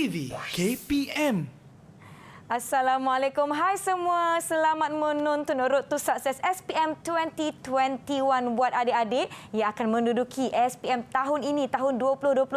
TV KPM. Assalamualaikum. Hai semua. Selamat menonton Road to Success SPM 2021 buat adik-adik yang akan menduduki SPM tahun ini, tahun 2021.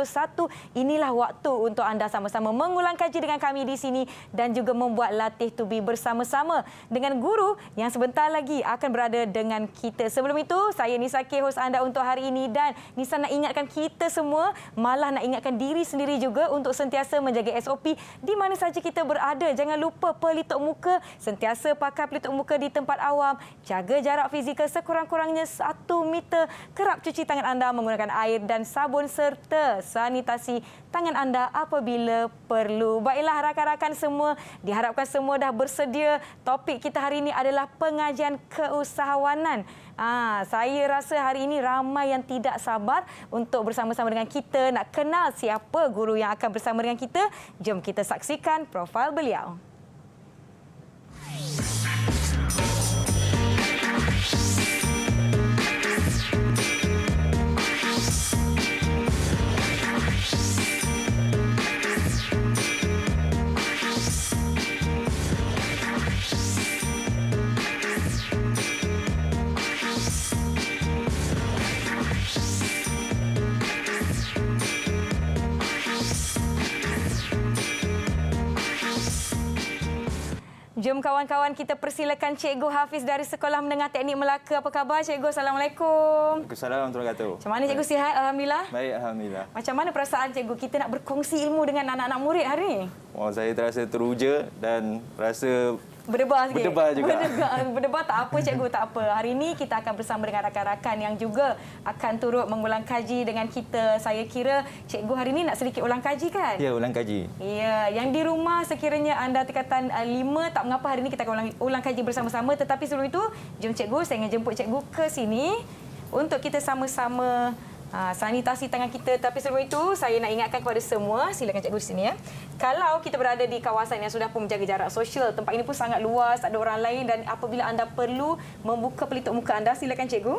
Inilah waktu untuk anda sama-sama mengulang kaji dengan kami di sini dan juga membuat latih to be bersama-sama dengan guru yang sebentar lagi akan berada dengan kita. Sebelum itu, saya Nisa K, hos anda untuk hari ini, dan Nisa nak ingatkan kita semua, malah nak ingatkan diri sendiri juga untuk sentiasa menjaga SOP di mana saja kita berada. Jangan lupa pelitup muka, sentiasa pakai pelitup muka di tempat awam, jaga jarak fizikal sekurang-kurangnya 1 meter, kerap cuci tangan anda menggunakan air dan sabun serta sanitasi tangan anda apabila perlu. Baiklah rakan-rakan semua, diharapkan semua dah bersedia. Topik kita hari ini adalah pengajian keusahawanan. Saya rasa hari ini ramai yang tidak sabar untuk bersama-sama dengan kita nak kenal siapa guru yang akan bersama dengan kita. Jom kita saksikan profil beliau. Jom kawan-kawan, kita persilakan Cikgu Hafiz dari Sekolah Menengah Teknik Melaka. Apa khabar Cikgu? Assalamualaikum. Waalaikumsalam warahmatullahi wabarakatuh. Macam mana Cikgu, sihat? Alhamdulillah. Baik, Alhamdulillah. Macam mana perasaan Cikgu kita nak berkongsi ilmu dengan anak-anak murid hari ini? Saya terasa teruja dan rasa Berdebar sikit. Berdebar juga. Berdebar tak apa Cikgu, tak apa. Hari ini kita akan bersama dengan rakan-rakan yang juga akan turut mengulang kaji dengan kita. Saya kira Cikgu hari ini nak sedikit ulang kaji kan? Ya, ulang kaji. Ya, yang di rumah sekiranya anda tingkatan 5, tak mengapa hari ini kita akan ulang kaji bersama-sama. Tetapi sebelum itu, jom Cikgu, saya ingin jemput Cikgu ke sini untuk kita sama-sama sanitasi tangan kita. Tapi sebelum itu, saya nak ingatkan kepada semua, silakan Cikgu di sini ya. Kalau kita berada di kawasan yang sudah pun menjaga jarak sosial, tempat ini pun sangat luas, tak ada orang lain, dan apabila anda perlu membuka pelitup muka anda, silakan Cikgu.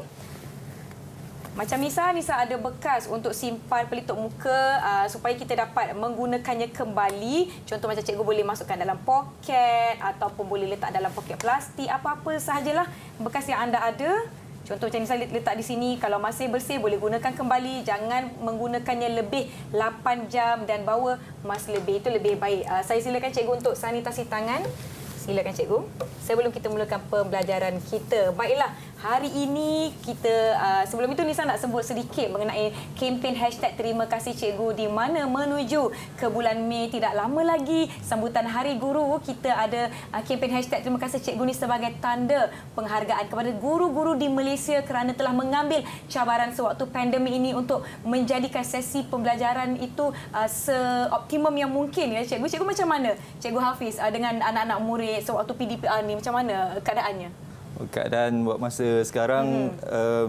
Macam Nisa ada bekas untuk simpan pelitup muka supaya kita dapat menggunakannya kembali. Contoh macam Cikgu boleh masukkan dalam poket ataupun boleh letak dalam poket plastik, apa-apa sahajalah bekas yang anda ada. Contoh macam Nisa letak di sini, kalau masih bersih boleh gunakan kembali. Jangan menggunakannya lebih 8 jam dan bawa mas lebih. Itu lebih baik. Saya silakan Cikgu untuk sanitasi tangan. Silakan Cikgu. Sebelum kita mulakan pembelajaran kita. Baiklah, hari ini kita, sebelum itu Nisa nak sebut sedikit mengenai kempen hashtag Terima Kasih Cikgu, di mana menuju ke bulan Mei tidak lama lagi sambutan Hari Guru. Kita ada kempen hashtag Terima Kasih Cikgu ni sebagai tanda penghargaan kepada guru-guru di Malaysia kerana telah mengambil cabaran sewaktu pandemik ini untuk menjadikan sesi pembelajaran itu seoptimum yang mungkin ya Cikgu. Cikgu macam mana Cikgu Hafiz dengan anak-anak murid sewaktu PDPR ni, macam mana keadaannya? Keadaan buat masa sekarang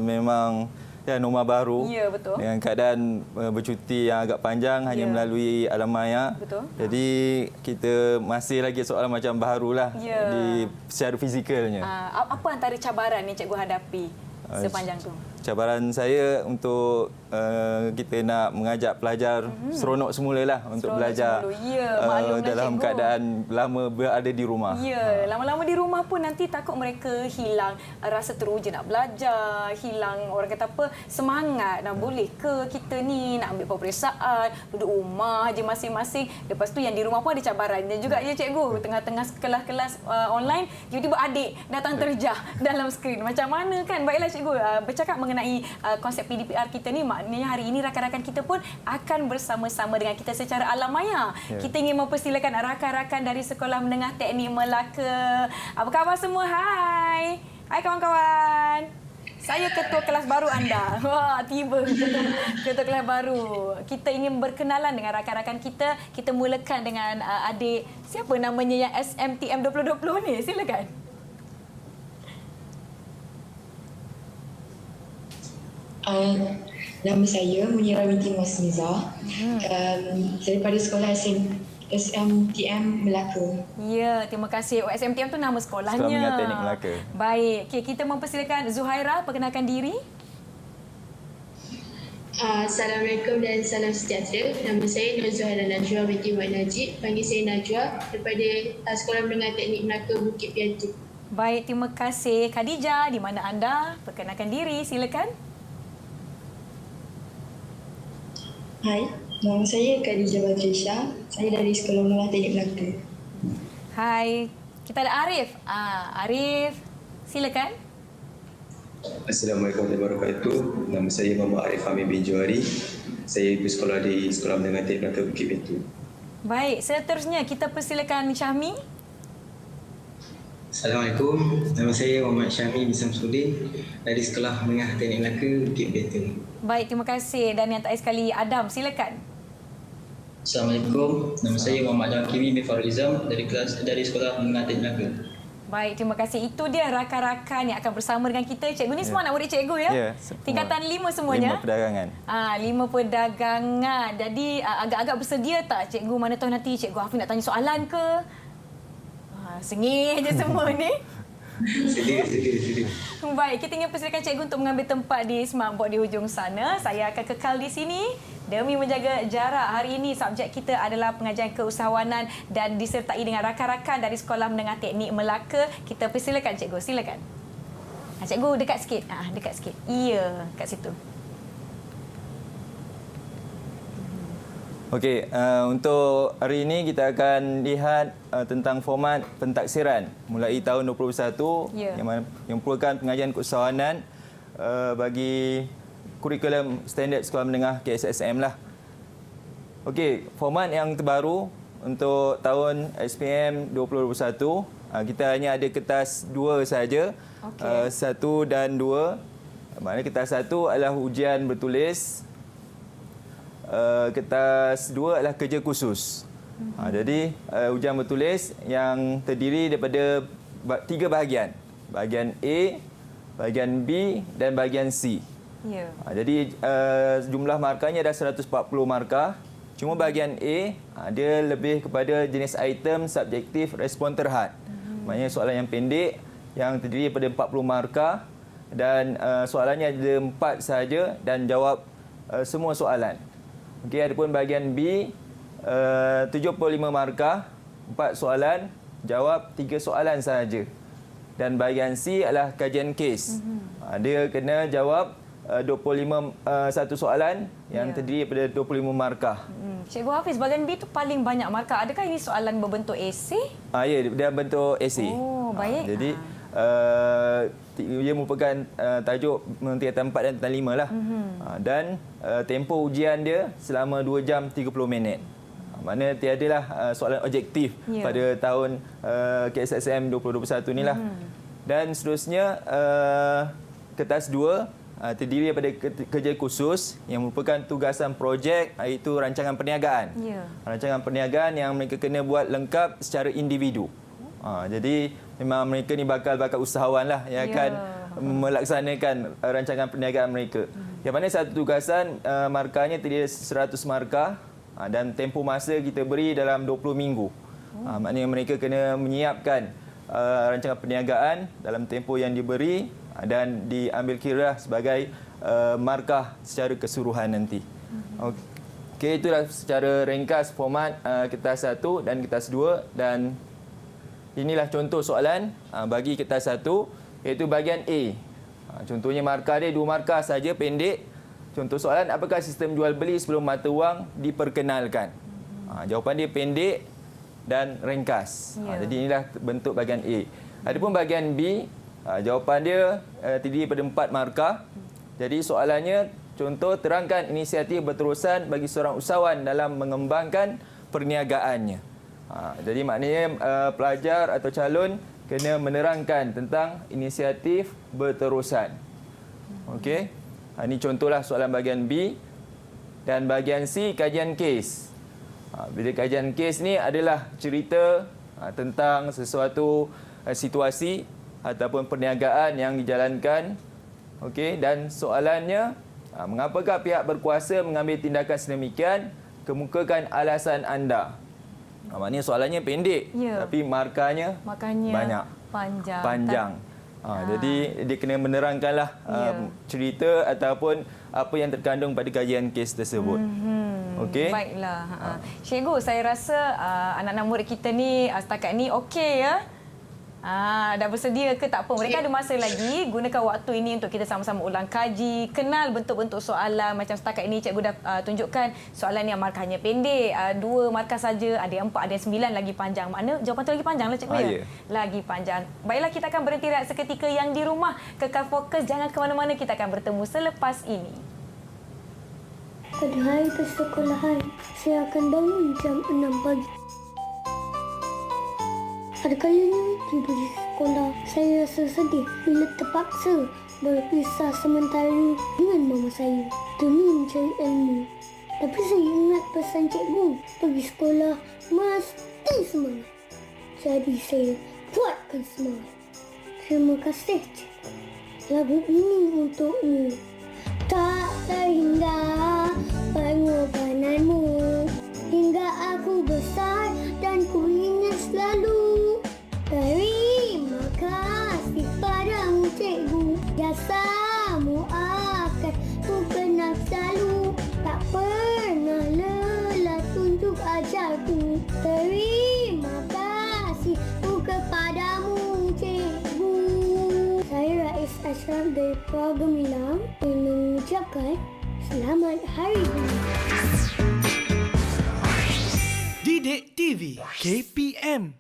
memang ya, norma baru. Ya, betul. Dengan keadaan bercuti yang agak panjang hanya melalui alam maya. Betul. Jadi kita masih lagi soalan macam barulah di secara fizikalnya. Apa antara cabaran yang Cikgu hadapi sepanjang tu? Cabaran saya untuk kita nak mengajak pelajar seronok semulalah untuk belajar dalam Cikgu, keadaan lama berada di rumah. Ya, lama-lama di rumah pun nanti takut mereka hilang rasa teruja nak belajar, hilang orang kata apa, semangat. Boleh ke kita ni nak ambil peperiksaan, duduk rumah je masing-masing. Lepas tu yang di rumah pun ada cabarannya juga ya Cikgu. Tengah-tengah kelas-kelas online, tiba-tiba adik datang terjah dalam skrin. Macam mana kan? Baiklah Cikgu, bercakap mengenai konsep PDPR kita ni, maknanya hari ini rakan-rakan kita pun akan bersama-sama dengan kita secara alam maya. Kita ingin mempersilakan rakan-rakan dari Sekolah Menengah Teknik Melaka. Apa khabar semua? Hai. Hai kawan-kawan. Saya ketua kelas baru anda. Wah, tiba ketua kelas baru. Kita ingin berkenalan dengan rakan-rakan kita. Kita mulakan dengan adik, siapa namanya yang SMTM 2020 ni? Silakan. Nama saya Munirah binti Masniza. Saya daripada sekolah SMTM Melaka. Ya, terima kasih. SMTM tu nama sekolahnya. Sekolah Menengah Teknik Melaka. Baik. Okay, kita mempersilakan Zuhaira, perkenalkan diri. Assalamualaikum dan salam sejahtera. Nama saya Nur Zuhaira Najwa binti Wan Najib. Panggil saya Najwa daripada Sekolah Menengah Teknik Melaka Bukit Piatu. Baik, terima kasih. Khadijah, di mana anda? Perkenalkan diri, silakan. Hai, nama saya Khadijah Badrisha. Saya dari Sekolah Menengah Teknik Melaka. Hai, kita ada Arif. Arif, silakan. Assalamualaikum warahmatullahi wabarakatuh. Nama saya Muhammad Arif Hamid bin Johari. Saya bersekolah di Sekolah Menengah Teknik Melaka Bukit Piatu. Baik, seterusnya kita persilakan Syahmi. Assalamualaikum. Nama saya Muhammad Syahmi bin Samsudin dari Sekolah Menengah Teknik Melaka Bukit Piatu. Baik, terima kasih. Dan yang terakhir sekali, Adam, silakan. Assalamualaikum. Nama saya Muhammad Jawakiri bin Farulizam dari Sekolah Menengah Teknik Melaka. Baik, terima kasih. Itu dia rakan-rakan yang akan bersama dengan kita. Cikgu ni semua anak murid cikgu ya? Ya, Tingkatan 5 semuanya? 5 perdagangan. 5 perdagangan. Jadi agak-agak bersedia tak cikgu? Mana tahu nanti cikgu Hafiz nak tanya soalan ke? Sengih je semua ni. Sedia. Baik, kita ingin persilakan cikgu untuk mengambil tempat di smartboard di hujung sana. Saya akan kekal di sini demi menjaga jarak. Hari ini subjek kita adalah pengajian keusahawanan dan disertai dengan rakan-rakan dari Sekolah Menengah Teknik Melaka. Kita persilakan cikgu, silakan. Cikgu dekat sikit. Dekat sikit. Iya, kat situ. Okey, untuk hari ini kita akan lihat tentang format pentaksiran mulai tahun 2021 yang merupakan pengajian keusahawanan bagi kurikulum standard sekolah menengah KSSM lah. Okey, format yang terbaru untuk tahun SPM 2021 kita hanya ada kertas 2 saja. 1 dan 2. Maknanya kertas 1 adalah ujian bertulis. Kertas 2 adalah kerja khusus. Jadi ujian bertulis yang terdiri daripada 3 bahagian. Bahagian A, bahagian B dan bahagian C. Ya. Jadi jumlah markahnya adalah 140 markah. Cuma bahagian A dia lebih kepada jenis item subjektif respon terhad. Maksudnya soalan yang pendek yang terdiri daripada 40 markah dan soalannya ada 4 sahaja dan jawab semua soalan. Okey, adapun bahagian B 75 markah, 4 soalan, jawab 3 soalan sahaja. Dan bahagian C adalah kajian kes. Dia kena jawab 1 soalan yang terdiri daripada 25 markah. Cikgu Hafiz, bahagian B tu paling banyak markah. Adakah ini soalan berbentuk esei? Ya, dia bentuk esei. Oh, baik. Jadi ia merupakan tajuk tingkatan 4 dan tingkatan 5 lah. Dan tempoh ujian dia selama 2 jam 30 minit. Maknanya tiadalah soalan objektif pada tahun KSSM 2021 ni lah. Dan seterusnya kertas 2 terdiri daripada kerja khusus yang merupakan tugasan projek, iaitu rancangan perniagaan. Rancangan perniagaan yang mereka kena buat lengkap secara individu. Jadi memang mereka ni bakal usahawan lah yang akan melaksanakan rancangan perniagaan mereka. Yang mana satu tugasan markahnya terdiri 100 markah dan tempoh masa kita beri dalam 20 minggu. Maknanya mereka kena menyiapkan rancangan perniagaan dalam tempoh yang diberi dan diambil kira sebagai markah secara keseluruhan nanti. Okey, itulah secara ringkas format kertas 1 dan kertas 2 dan inilah contoh soalan bagi kertas 1 iaitu bahagian A. Contohnya markah dia 2 markah saja pendek. Contoh soalan, apakah sistem jual beli sebelum mata wang diperkenalkan? Jawapan dia pendek dan ringkas. Jadi inilah bentuk bahagian A. Adapun bahagian B, jawapan dia terdiri daripada 4 markah. Jadi soalannya, contoh, terangkan inisiatif berterusan bagi seorang usahawan dalam mengembangkan perniagaannya. Jadi maknanya pelajar atau calon kena menerangkan tentang inisiatif berterusan. Okey. Ini contohlah soalan bahagian B. Dan bahagian C, kajian kes. Bila kajian kes ni adalah cerita tentang sesuatu situasi ataupun perniagaan yang dijalankan. Okey, dan soalannya, mengapakah pihak berkuasa mengambil tindakan sedemikian? Kemukakan alasan anda. Maknanya soalannya pendek, tapi markahnya banyak. Panjang. Jadi dia kena menerangkanlah cerita ataupun apa yang terkandung pada kajian kes tersebut. Okey. Baiklah. Cikgu, saya rasa anak-anak murid kita ni setakat ni okey ya. Dah bersedia ke tak apa? Mereka ada masa lagi. Gunakan waktu ini untuk kita sama-sama ulang kaji, kenal bentuk-bentuk soalan. Macam setakat ini cikgu dah tunjukkan soalan yang markahnya pendek, 2 markah saja, ada yang 4, ada yang 9 lagi panjang. Makna jawapan tu lagi panjang lah cikgu ya? Ya. Lagi panjang. Baiklah, kita akan berhenti rehat seketika. Yang di rumah, kekal fokus, jangan ke mana-mana. Kita akan bertemu selepas ini. Pada hari persekolahan, saya akan bangun jam 6 pagi. Ada kalanya tiba di sekolah, saya rasa sedih bila terpaksa berpisah sementara dengan mama saya demi mencari ilmu. Tapi saya ingat pesan cikgu, pergi sekolah mesti semangat. Jadi saya buatkan semangat. Terima kasih cikgu. Lagu ini untukmu. Tak terhingga pengorbananmu hingga aku besar dan ku ingat selalu. Terima kasih padamu cikgu, jasamu akan ku kenang selalu. Tak pernah lelah tunjuk ajarku. Terima kasih ku kepadamu cikgu. Saya Rais Ashraf dari Pulau Gemilang ingin mengucapkan selamat hari bumi. Didik TV KPM.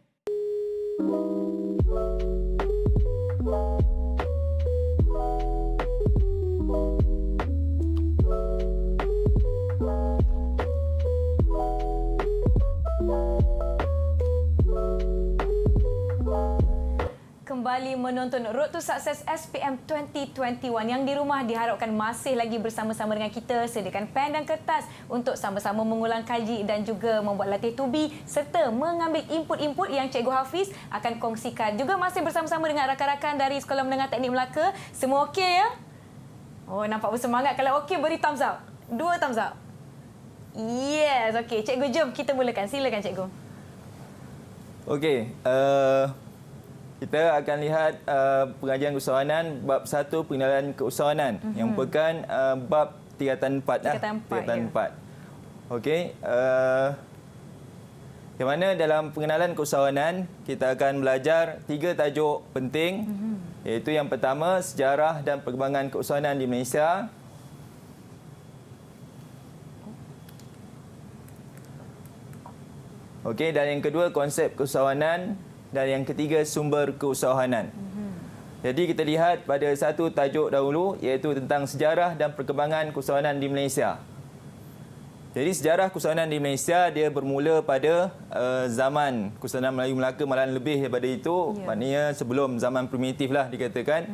Kembali menonton Road to Success SPM 2021. Yang di rumah diharapkan masih lagi bersama-sama dengan kita. Sediakan pen dan kertas untuk sama-sama mengulang kaji dan juga membuat latih tubi serta mengambil input-input yang Cikgu Hafiz akan kongsikan. Juga masih bersama-sama dengan rakan-rakan dari Sekolah Menengah Teknik Melaka. Semua okey ya? Oh, nampak bersemangat. Kalau okey, beri thumbs up. 2 thumbs up. Yes, okey. Cikgu, jom kita mulakan. Silakan cikgu. Okey, kita akan lihat pengajian keusahawanan bab 1 pengenalan keusahawanan yang merupakan bab tingkatan 4 Tingkatan 4. Okey, yang mana dalam pengenalan keusahawanan kita akan belajar 3 tajuk penting, iaitu yang pertama sejarah dan perkembangan keusahawanan di Malaysia. Okey, dan yang kedua konsep keusahawanan. Dan yang ketiga, sumber keusahawanan. Jadi kita lihat pada satu tajuk dahulu, iaitu tentang sejarah dan perkembangan keusahawanan di Malaysia. Jadi sejarah keusahawanan di Malaysia, dia bermula pada zaman keusahawanan Melayu Melaka, malahan lebih daripada itu. Maknanya sebelum zaman primitif lah dikatakan.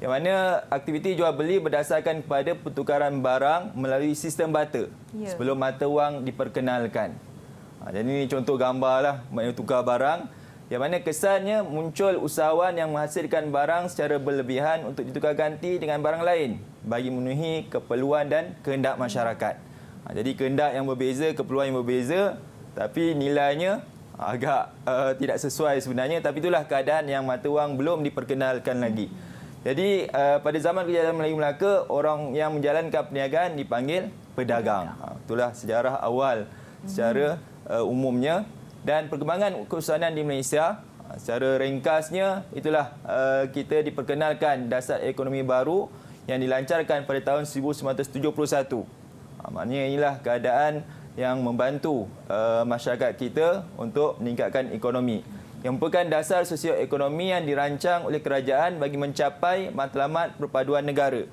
Yang mana aktiviti jual beli berdasarkan kepada pertukaran barang melalui sistem barter. Sebelum mata wang diperkenalkan. Jadi ini contoh gambar lah, maknanya tukar barang. Yang mana kesannya muncul usahawan yang menghasilkan barang secara berlebihan untuk ditukar ganti dengan barang lain bagi memenuhi keperluan dan kehendak masyarakat. Jadi kehendak yang berbeza, keperluan yang berbeza, tapi nilainya agak tidak sesuai sebenarnya. Tapi itulah keadaan yang mata wang belum diperkenalkan lagi. Jadi pada zaman kejayaan Melayu Melaka, orang yang menjalankan perniagaan dipanggil pedagang. Itulah sejarah awal secara umumnya. Dan perkembangan keusahawanan di Malaysia, secara ringkasnya, itulah kita diperkenalkan dasar ekonomi baru yang dilancarkan pada tahun 1971. Maknanya inilah keadaan yang membantu masyarakat kita untuk meningkatkan ekonomi. Yang merupakan dasar sosioekonomi yang dirancang oleh kerajaan bagi mencapai matlamat perpaduan negara.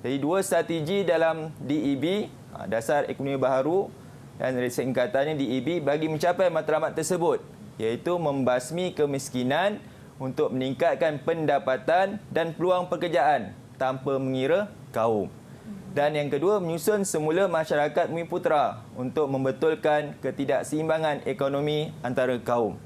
Jadi 2 strategi dalam DEB, dasar ekonomi baru, dan singkatannya DEB bagi mencapai matlamat tersebut, iaitu membasmi kemiskinan untuk meningkatkan pendapatan dan peluang pekerjaan tanpa mengira kaum. Dan yang kedua, menyusun semula masyarakat Bumi Putera untuk membetulkan ketidakseimbangan ekonomi antara kaum.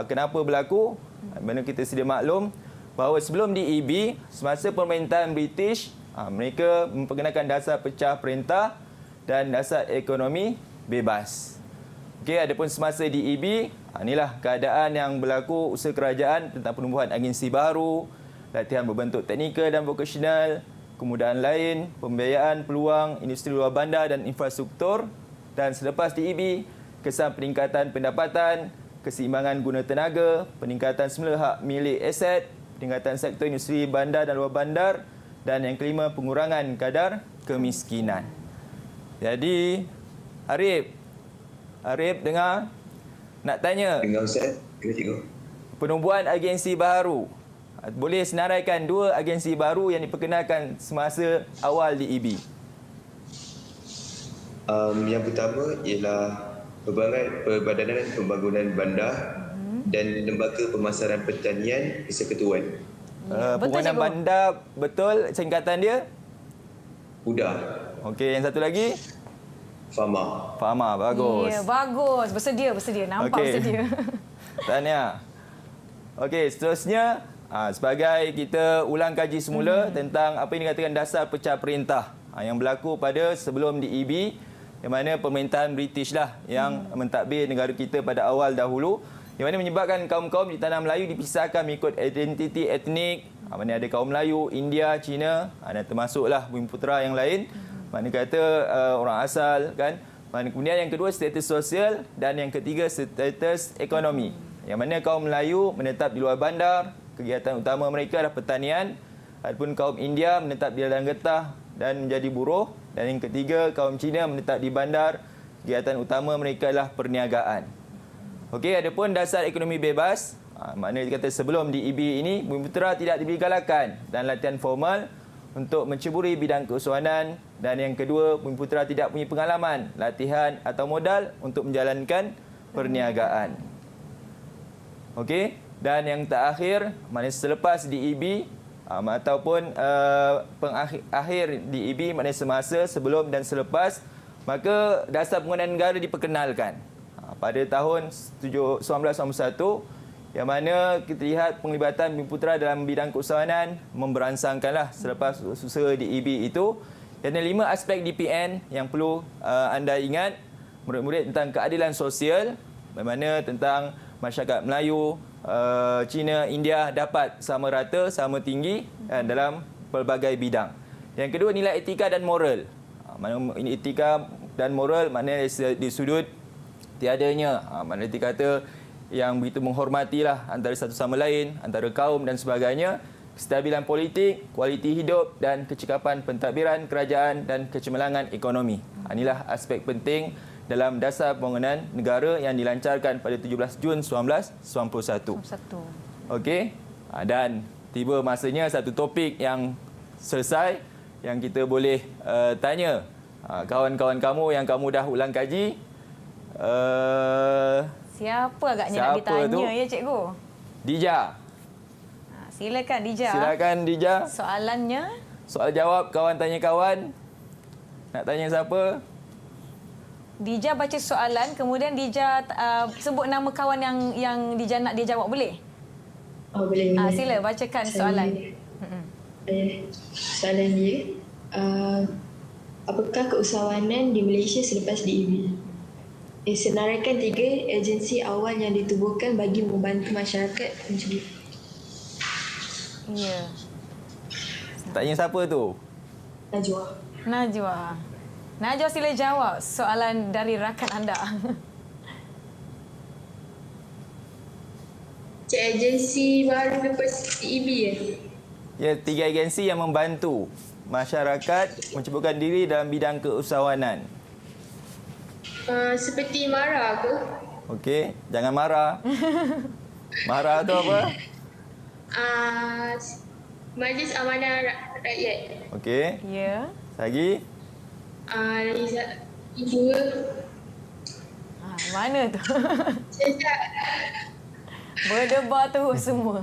Kenapa berlaku? Mana kita sedia maklum bahawa sebelum DEB, semasa pemerintahan British, mereka memperkenalkan dasar pecah perintah dan dasar ekonomi bebas. Okey, adapun semasa DEB, inilah keadaan yang berlaku usaha kerajaan tentang penumbuhan agensi baru, latihan berbentuk teknikal dan vokasional, kemudahan lain, pembiayaan, peluang, industri luar bandar dan infrastruktur. Dan selepas DEB, kesan peningkatan pendapatan, keseimbangan guna tenaga, peningkatan semula hak milik aset, peningkatan sektor industri bandar dan luar bandar, dan yang kelima, pengurangan kadar kemiskinan. Jadi, Arif dengar? Nak tanya. Dengar Ustaz. Kena cikgu. Penubuhan agensi baru. Boleh senaraikan 2 agensi baru yang diperkenalkan semasa awal DEB. Yang pertama ialah Perbadanan Pembangunan Bandar dan Lembaga Pemasaran Pertanian Persekutuan. Pembangunan bandar, betul singkatan dia? UDA. Okey, yang satu lagi? Fama, bagus. Ya, bagus. Bersedia. Nampak bersedia. Tahniah. Okey, seterusnya sebagai kita ulang kaji semula tentang apa yang dikatakan dasar pecah perintah yang berlaku pada sebelum DEB, yang mana pemerintahan British lah yang mentadbir negara kita pada awal dahulu, yang mana menyebabkan kaum-kaum di tanah Melayu dipisahkan mengikut identiti etnik. Mana ada kaum Melayu, India, Cina, dan termasuklah Bumiputera yang lain. Mana kata orang asal kan. Kemudian yang kedua status sosial dan yang ketiga status ekonomi. Yang mana kaum Melayu menetap di luar bandar, kegiatan utama mereka adalah pertanian. Adapun kaum India menetap di ladang getah dan menjadi buruh. Dan yang ketiga kaum Cina menetap di bandar, kegiatan utama mereka adalah perniagaan. Okey, adapun dasar ekonomi bebas, maknanya dikata sebelum DEB ini Bumiputera tidak diberi galakan dan latihan formal untuk menceburi bidang keusahawanan, dan yang kedua Bumiputera tidak punya pengalaman, latihan atau modal untuk menjalankan perniagaan. Okey, dan yang terakhir, maknanya selepas DEB ataupun akhir DEB, maknanya semasa sebelum dan selepas, maka dasar penguasaan negara diperkenalkan pada tahun 1991, yang mana kita lihat penglibatan Bumiputera dalam bidang keusahawanan memberansangkanlah selepas usaha DEB itu. Dan ada 5 aspek DPN yang perlu anda ingat, murid-murid, tentang keadilan sosial, bagaimana tentang masyarakat Melayu, Cina, India dapat sama rata, sama tinggi dalam pelbagai bidang. Yang kedua, nilai etika dan moral. Ini etika dan moral maknanya di sudut tiadanya, maknanya dikata yang begitu menghormatilah antara satu sama lain, antara kaum dan sebagainya, kestabilan politik, kualiti hidup dan kecekapan pentadbiran kerajaan dan kecemerlangan ekonomi. Inilah aspek penting dalam dasar pembangunan negara yang dilancarkan pada 17 Jun 1991. Okey, dan tiba masanya satu topik yang selesai yang kita boleh tanya kawan-kawan kamu yang kamu dah ulang kaji. Siapa agaknya nak ditanya ya cikgu? Dija. Silakan Dija. Silakan Dija. Soalannya? Soal jawab, kawan tanya kawan. Nak tanya siapa? Dija baca soalan, kemudian Dija sebut nama kawan yang Dija nak dia jawab, boleh? Oh, boleh. Sila bacakan soalan. Soalan dia, apakah keusahawanan di Malaysia selepas DEB? Senaraikan 3 agensi awal yang ditubuhkan bagi membantu masyarakat mencari. Ya. Tanya siapa tu? Najwa, sila jawab soalan dari rakan anda. Agensi baru lepas DEB ya? Ya, 3 agensi yang membantu masyarakat menceburkan diri dalam bidang keusahawanan. Seperti MARA ke? Okey, jangan marah. Marah tu apa? Majlis Amanah Rakyat. Okey. Ya. Lagi? Dua. Mana tu? Sejak Berdebar terus semua.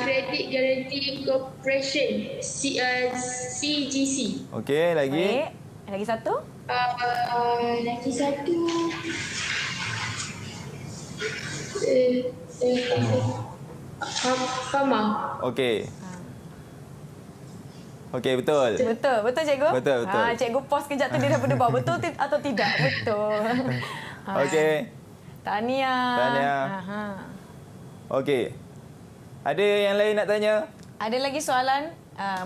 Credit Guarantee Corporation, CGC. Okey, lagi? Baik. Lagi satu? Lagi satu. Fama. Okey. Okey, betul. Betul cikgu? Betul. Cikgu pause kejap tu dia dah berdebar. Betul atau tidak? Betul. Okey. Tahniah. Okey. Ada yang lain nak tanya? Ada lagi soalan?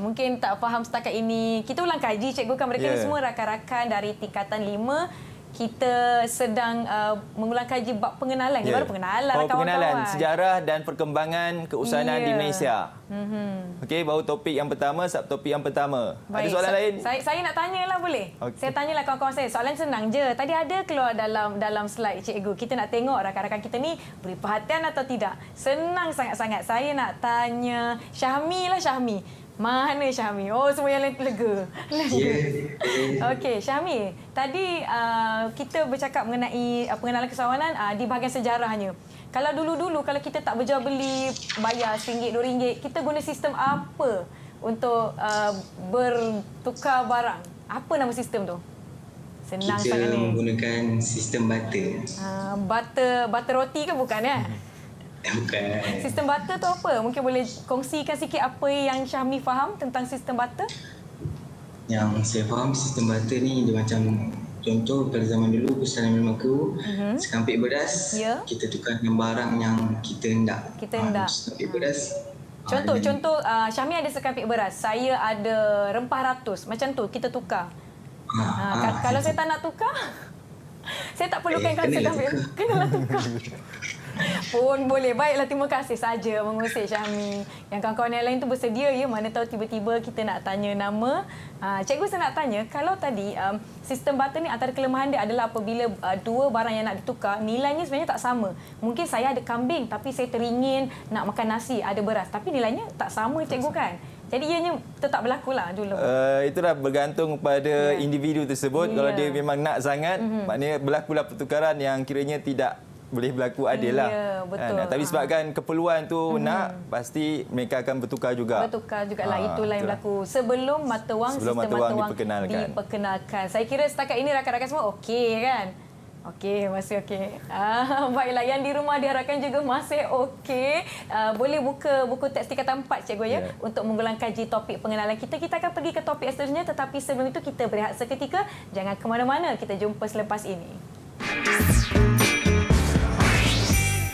mungkin tak faham setakat ini, kita ulang kaji cikgu kan mereka ni semua rakan-rakan dari tingkatan 5. Kita sedang mengulang kaji bab pengenalan. Baru pengenalan lah pengenalan kawan-kawan. sejarah dan perkembangan keusahanan di Malaysia. Okey, baru topik yang pertama, subtopik yang pertama. Baik, Ada soalan lain? Saya nak tanyalah boleh? Okey. Saya tanyalah kawan-kawan saya. Soalan senang je. Tadi ada keluar dalam slide cikgu. Kita nak tengok rakan-rakan kita ni beri perhatian atau tidak. Senang sangat-sangat. Saya nak tanya Syahmi lah, Syahmi. Mana Syahmi? Oh, semua yang lain lega. Okey, Syahmi. Tadi kita bercakap mengenai pengenalan keusahawanan di bahagian sejarahnya. Kalau dulu-dulu, kalau kita tak berjual beli, bayar RM1, RM2, kita guna sistem apa untuk bertukar barang? Apa nama sistem tu? Senang Kita sangat ni. menggunakan sistem barter. Butter roti ke bukan ya? Bukan. Sistem barter tu apa? Mungkin boleh kongsikan sikit apa yang Syahmi faham tentang sistem barter? Yang saya faham sistem barter ni dia macam contoh pada zaman dulu pesanan minimarket sekampik beras kita tukar dengan barang yang kita hendak. Sekampik beras. Contoh Syahmi ada sekampik beras, saya ada rempah ratus. Macam tu kita tukar. Kalau saya tak nak tukar, saya tak perlukan sekampik. Kenalah tukar. Pun boleh. Baiklah, terima kasih saja mengusik Syahmi. Yang kawan-kawan yang lain tu bersedia ya, mana tahu tiba-tiba kita nak tanya nama. Cikgu saya nak tanya, kalau tadi sistem barter ni antara kelemahan dia adalah apabila dua barang yang nak ditukar, nilainya sebenarnya tak sama. Mungkin saya ada kambing tapi saya teringin nak makan nasi, ada beras. Tapi nilainya tak sama cikgu kan? Jadi ianya tetap berlaku lah dulu. Itulah bergantung pada individu tersebut. Kalau dia memang nak sangat, maknanya berlakulah pertukaran yang kiranya tidak boleh berlaku adil lah. Ya, betul. Tapi sebabkan keperluan tu nak, pasti mereka akan bertukar juga. Bertukar jugalah. Itulah yang berlaku. Sebelum mata wang, sistem mata wang diperkenalkan. Saya kira setakat ini rakan-rakan semua okey kan? Okey, masih okey. Baiklah, yang di rumah diharapkan juga masih okey. Boleh buka buku teks tingkatan 4 cikgu ya, untuk mengulang kaji topik pengenalan kita. Kita akan pergi ke topik seterusnya, tetapi sebelum itu kita berehat seketika. Jangan ke mana-mana, kita jumpa selepas ini.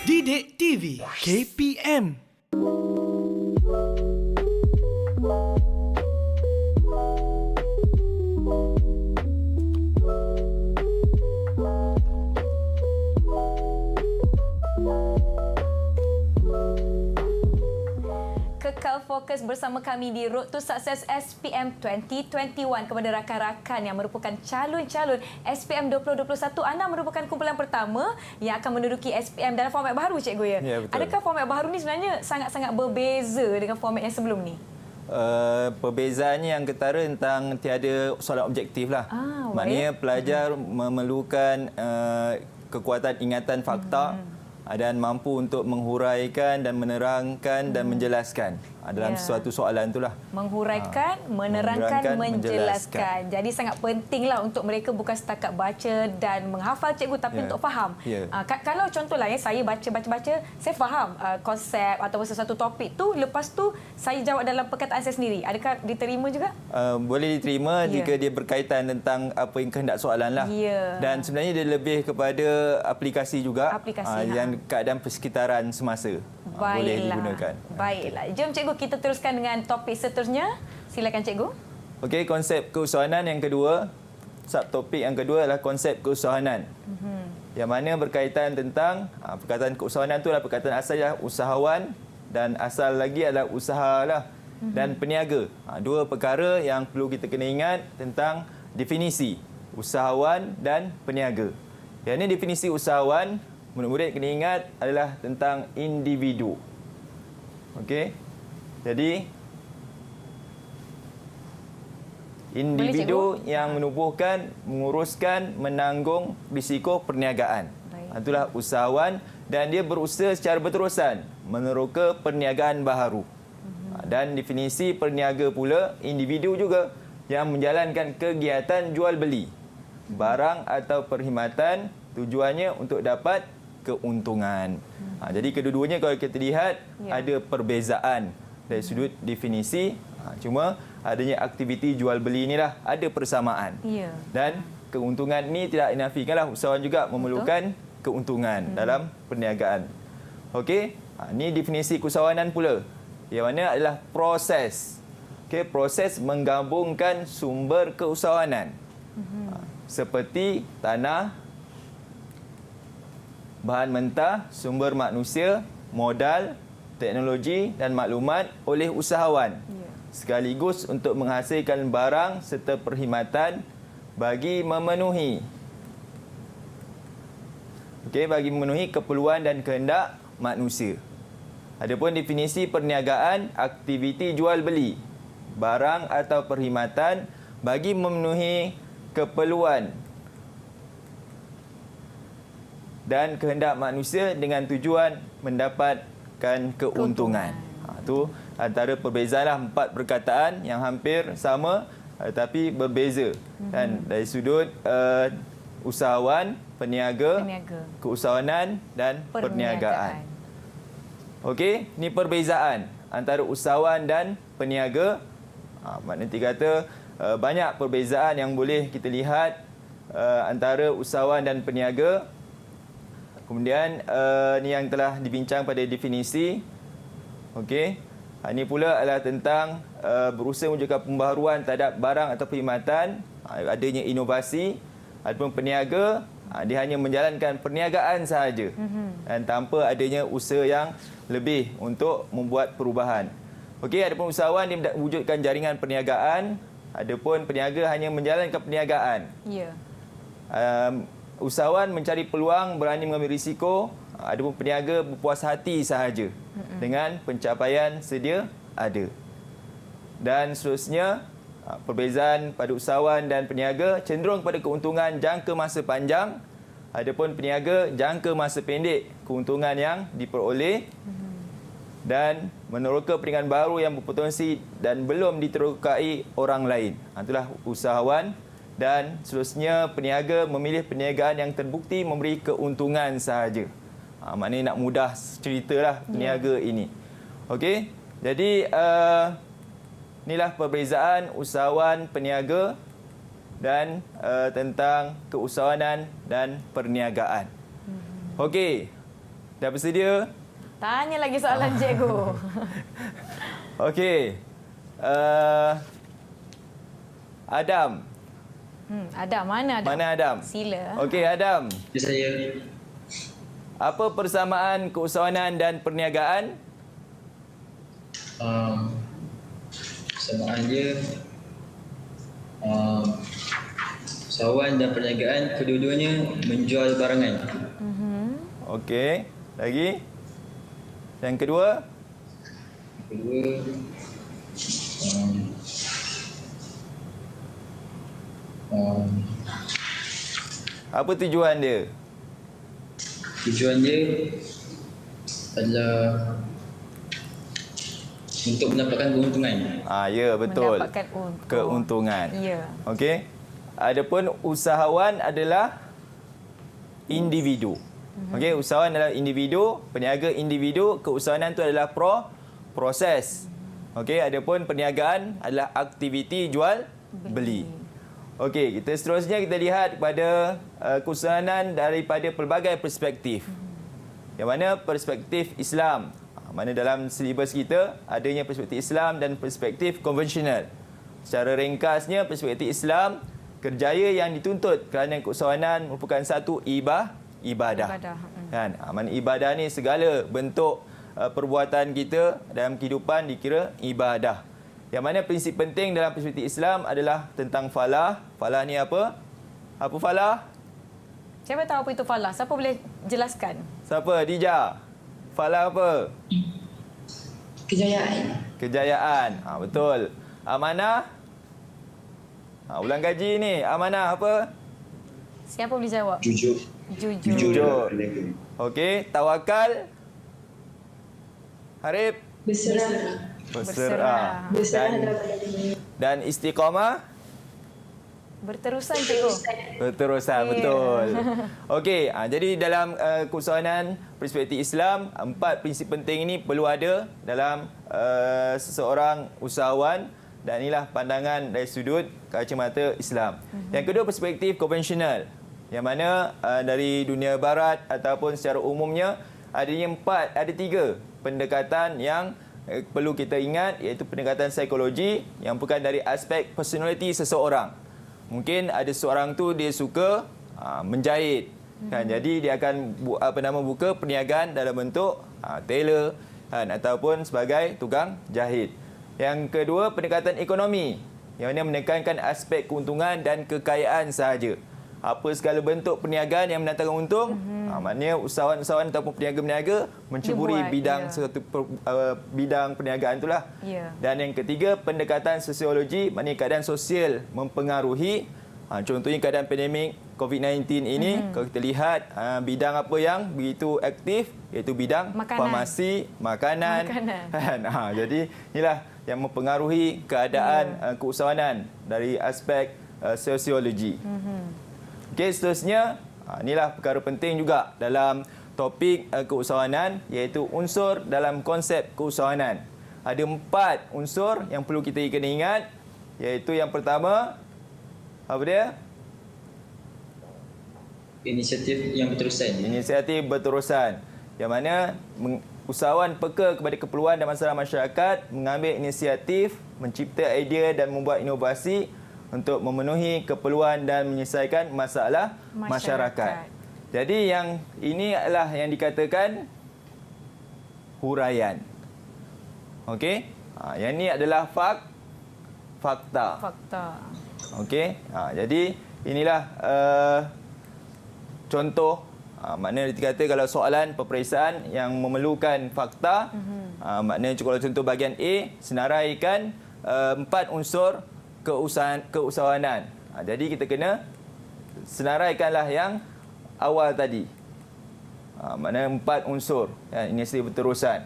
Didik TV KPM. Kekal fokus bersama kami di Road to Success SPM 2021 kepada rakan-rakan yang merupakan calon-calon SPM 2021. Anda merupakan kumpulan pertama yang akan menduduki SPM dalam format baru, cikgu ya? Ya, betul. Adakah format baru ni sebenarnya sangat-sangat berbeza dengan format yang sebelum ni? Perbezaannya yang ketara tentang tiada soalan objektif lah. Maknanya pelajar memerlukan kekuatan ingatan fakta dan mampu untuk menghuraikan dan menerangkan dan menjelaskan dalam sesuatu soalan itulah. Menghuraikan, menerangkan, menjelaskan. Jadi sangat pentinglah untuk mereka bukan setakat baca dan menghafal cikgu tapi untuk faham. Kalau contohlah ya, saya baca, saya faham konsep atau sesuatu topik tu, lepas tu saya jawab dalam perkataan saya sendiri. Adakah diterima juga? Boleh diterima jika dia berkaitan tentang apa yang kehendak soalan lah. Dan sebenarnya dia lebih kepada aplikasi juga. Yang keadaan persekitaran semasa boleh digunakan. Baiklah. Jom cikgu kita teruskan dengan topik seterusnya. Silakan cikgu. Okey, konsep keusahanan yang kedua. Subtopik yang kedua adalah konsep keusahanan. Yang mana berkaitan tentang perkataan keusahanan itu adalah perkataan asal adalah usahawan dan asal lagi adalah usaha lah dan peniaga. Dua perkara yang perlu kita kena ingat tentang definisi usahawan dan peniaga. Yang ini definisi usahawan, murid-murid kena ingat adalah tentang individu. Okey. Jadi individu yang menubuhkan, menguruskan, menanggung risiko perniagaan. Itulah usahawan dan dia berusaha secara berterusan meneroka perniagaan baharu. Dan definisi perniaga pula, individu juga yang menjalankan kegiatan jual beli barang atau perkhidmatan tujuannya untuk dapat keuntungan. Jadi kedua-duanya kalau kita lihat ada perbezaan dari sudut definisi, cuma adanya aktiviti jual beli inilah ada persamaan. Dan keuntungan ini tidak dinafikanlah, usahawan juga memerlukan keuntungan dalam perniagaan. Okey, ini definisi keusahawanan pula. Yang mana adalah proses Okey, proses menggabungkan sumber keusahawanan. Seperti tanah, bahan mentah, sumber manusia, modal, teknologi dan maklumat oleh usahawan. Sekaligus untuk menghasilkan barang serta perkhidmatan bagi memenuhi keperluan dan kehendak manusia. Adapun definisi perniagaan, aktiviti jual beli barang atau perkhidmatan bagi memenuhi keperluan dan kehendak manusia dengan tujuan mendapatkan keuntungan. Itu antara perbezaanlah 4 perkataan yang hampir sama tetapi berbeza. Dan dari sudut usahawan, peniaga, keusahawanan dan perniagaan. Okey, ini perbezaan antara usahawan dan peniaga. Maknanya kata banyak perbezaan yang boleh kita lihat antara usahawan dan peniaga. Kemudian ni yang telah dibincang pada definisi. Okey. Ini pula adalah tentang berusaha mewujudkan pembaharuan terhadap barang atau perkhidmatan, adanya inovasi. Adapun peniaga, dia hanya menjalankan perniagaan sahaja dan tanpa adanya usaha yang lebih untuk membuat perubahan. Okey, adapun usahawan dia wujudkan jaringan perniagaan, adapun peniaga hanya menjalankan perniagaan. Ya. Usahawan mencari peluang, berani mengambil risiko, adapun peniaga berpuas hati sahaja dengan pencapaian sedia ada. Dan seterusnya, perbezaan pada usahawan dan peniaga cenderung pada keuntungan jangka masa panjang, adapun peniaga jangka masa pendek, keuntungan yang diperoleh dan meneroka perniagaan baru yang berpotensi dan belum diterokai orang lain. Itulah usahawan. Dan seterusnya peniaga memilih perniagaan yang terbukti memberi keuntungan sahaja. Maknanya nak mudah ceritalah peniaga ini. Okey. Jadi inilah perbezaan usahawan, peniaga dan tentang keusahawanan dan perniagaan. Okey. Dah bersedia? Tanya lagi soalan cikgu. Okey. Adam. Adam, mana Adam? Mana Adam? Sila. Okey, Adam. Saya Apa persamaan keusahawanan dan perniagaan? Persamaan dia usahawan dan perniagaan kedua-duanya menjual barangan. Okey. Lagi? Yang kedua? Kedua Apa tujuan dia? tujuan dia adalah untuk mendapatkan keuntungan. Ya, betul. Mendapatkan keuntungan. Ya. Okey. Adapun usahawan adalah individu. Okey, usahawan adalah individu, peniaga individu, keusahawanan itu adalah proses. Okey, adapun perniagaan adalah aktiviti jual beli. Okey, kita seterusnya kita lihat kepada keusahawanan daripada pelbagai perspektif. Yang mana perspektif Islam. Mana dalam silibus kita adanya perspektif Islam dan perspektif konvensional. Secara ringkasnya, perspektif Islam, kerjaya yang dituntut kerana keusahawanan merupakan satu ibadah. Kan? Mana ibadah ni segala bentuk perbuatan kita dalam kehidupan dikira ibadah. Yang mana prinsip penting dalam perspektif Islam adalah tentang falah. Falah ni apa? Apa falah? Siapa tahu apa itu falah? Siapa boleh jelaskan? Siapa? Dija. Falah apa? Kejayaan. Kejayaan. Betul. Amanah? Ulang gaji ni. Amanah apa? Siapa boleh jawab? Jujur. Jujur. Okey. Tawakal? Harib? Berserah. Berserah. Berserah Dan istiqamah? Berterusan, cikgu. Berterusan, betul. Okey, jadi dalam keusahawanan perspektif Islam, 4 prinsip penting ini perlu ada dalam seseorang usahawan dan inilah pandangan dari sudut kacamata Islam. Yang kedua, perspektif konvensional. Yang mana dari dunia barat ataupun secara umumnya ada 3 pendekatan yang perlu kita ingat iaitu pendekatan psikologi yang bukan dari aspek personality seseorang. Mungkin ada seorang tu dia suka menjahit kan, jadi dia akan buka perniagaan dalam bentuk tailor kan, ataupun sebagai tukang jahit. Yang kedua, pendekatan ekonomi yang mana menekankan aspek keuntungan dan kekayaan sahaja. Apa segala bentuk perniagaan yang mendatangkan untung, maknanya usahawan-usahawan ataupun peniaga-peniaga menceburi bidang satu bidang perniagaan itulah. Dan yang ketiga, pendekatan sosiologi, maknanya keadaan sosial mempengaruhi. Contohnya keadaan pandemik COVID-19 ini, kalau kita lihat bidang apa yang begitu aktif, iaitu bidang farmasi, makanan. Jadi inilah yang mempengaruhi keadaan keusahawanan dari aspek sosiologi. Okey, seterusnya, inilah perkara penting juga dalam topik keusahawanan, iaitu unsur dalam konsep keusahawanan. Ada 4 unsur yang perlu kita kena ingat, iaitu yang pertama, apa dia? Inisiatif yang berterusan. Inisiatif berterusan. Yang mana usahawan peka kepada keperluan dan masalah masyarakat, mengambil inisiatif, mencipta idea dan membuat inovasi untuk memenuhi keperluan dan menyelesaikan masalah masyarakat. Jadi yang ini adalah yang dikatakan huraian. Okey? Yang ini adalah fakta. Okey? Jadi inilah contoh. Maknanya dikata kalau soalan peperiksaan yang memerlukan fakta, maknanya kalau contoh bahagian A, senaraikan 4 unsur keusahawanan. Jadi kita kena senaraikanlah yang awal tadi. Maknanya 4 unsur. Inisiatif berterusan.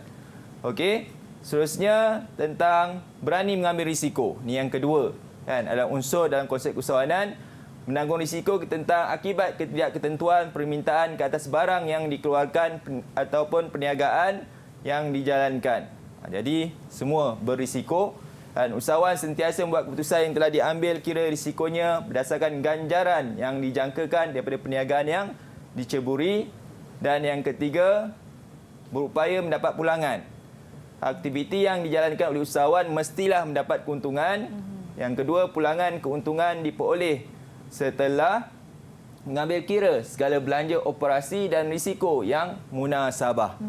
Okey? Seterusnya tentang berani mengambil risiko. Ini yang kedua. Adalah unsur dalam konsep keusahawanan. Menanggung risiko tentang akibat ketidakketentuan permintaan ke atas barang yang dikeluarkan ataupun perniagaan yang dijalankan. Jadi semua berisiko. Dan usahawan sentiasa membuat keputusan yang telah diambil kira risikonya berdasarkan ganjaran yang dijangkakan daripada perniagaan yang diceburi. Dan yang ketiga, berupaya mendapat pulangan. Aktiviti yang dijalankan oleh usahawan mestilah mendapat keuntungan. Yang kedua, pulangan keuntungan diperoleh setelah mengambil kira segala belanja operasi dan risiko yang munasabah.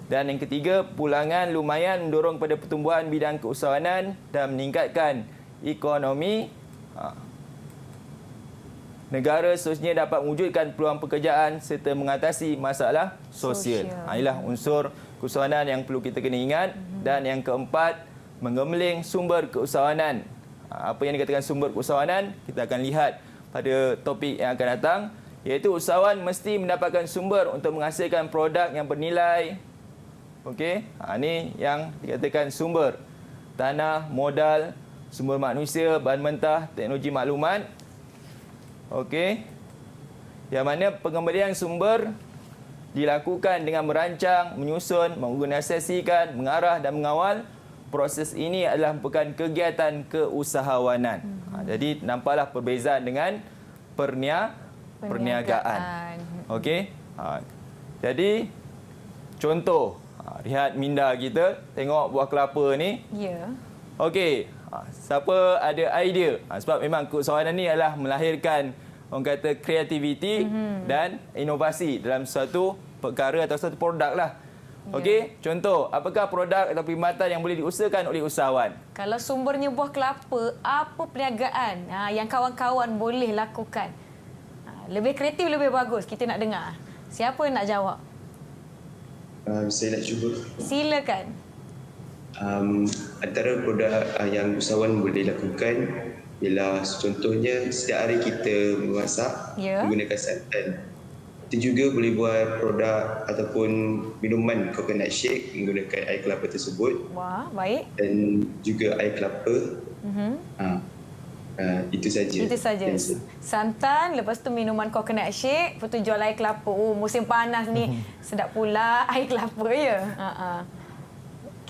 Dan yang ketiga, pulangan lumayan mendorong pada pertumbuhan bidang keusahawanan dan meningkatkan ekonomi negara, seterusnya dapat mewujudkan peluang pekerjaan serta mengatasi masalah sosial. Inilah unsur keusahawanan yang perlu kita kena ingat. Dan yang keempat, mengemeling sumber keusahawanan. Apa yang dikatakan sumber keusahawanan, kita akan lihat pada topik yang akan datang, iaitu usahawan mesti mendapatkan sumber untuk menghasilkan produk yang bernilai. Okey, ini yang dikatakan sumber. Tanah, modal, sumber manusia, bahan mentah, teknologi maklumat. Okey. Yang mana pengembalian sumber dilakukan dengan merancang, menyusun, mengorganisasikan, mengarah dan mengawal. Proses ini adalah merupakan kegiatan keusahawanan. Jadi nampaklah perbezaan dengan perniagaan. Okey. Jadi contoh, lihat minda kita, tengok buah kelapa ni. Ya. Okey. Siapa ada idea? Sebab memang keusahawanan ni adalah melahirkan orang kata kreativiti dan inovasi dalam suatu perkara atau satu produk lah. Okey, contoh, apakah produk atau perkhidmatan yang boleh diusahakan oleh usahawan? Kalau sumbernya buah kelapa, apa perniagaan yang kawan-kawan boleh lakukan? Lebih kreatif, lebih bagus. Kita nak dengar. Siapa yang nak jawab? Saya nak cuba. Silakan. Antara produk yang usahawan boleh lakukan ialah contohnya setiap hari kita memasak menggunakan santan. Kita juga boleh buat produk ataupun minuman coconut shake menggunakan air kelapa tersebut. Wah, baik. Dan juga air kelapa. Itu saja. Itu saja. Santan, lepas tu minuman coconut shake, lepas tu jual air kelapa. Oh, musim panas ni sedap pula air kelapa ya.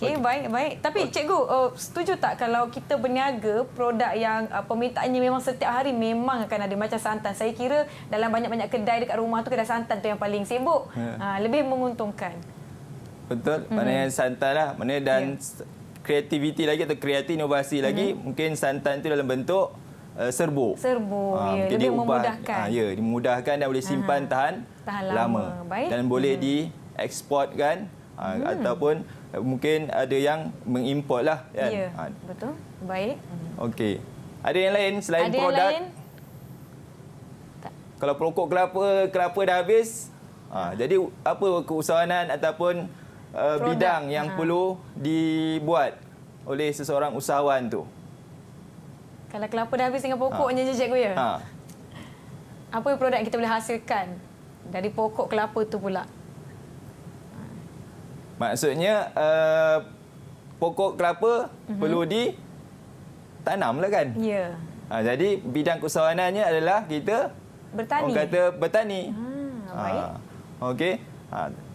Okey, baik. Tapi cikgu, setuju tak kalau kita berniaga produk yang permintaannya memang setiap hari memang akan ada macam santan. Saya kira dalam banyak-banyak kedai dekat rumah tu kedai santan tu yang paling sibuk. Lebih menguntungkan. betul. Maknanya santan lah. Maknanya dan kreativiti lagi atau kreatif inovasi lagi, mungkin santan itu dalam bentuk serbuk. Serbuk, Mungkin lebih dia memudahkan. dimudahkan dan boleh simpan tahan lama. Baik. Dan boleh dieksportkan ataupun mungkin ada yang mengimport lah. Kan? Ya, betul. Baik. Okey. Ada yang lain selain Ada produk? yang lain? Kalau pokok kelapa dah habis, jadi apa keusahawanan ataupun bidang yang perlu dibuat oleh seseorang usahawan tu? Kalau kelapa dah habis dengan pokoknya je cikgu ya? Apa produk yang kita boleh hasilkan dari pokok kelapa tu pula? Maksudnya pokok kelapa perlu ditanam lah kan? Ya. Jadi bidang keusahawanannya adalah kita Bertani. orang kata bertani. Baik. Okey.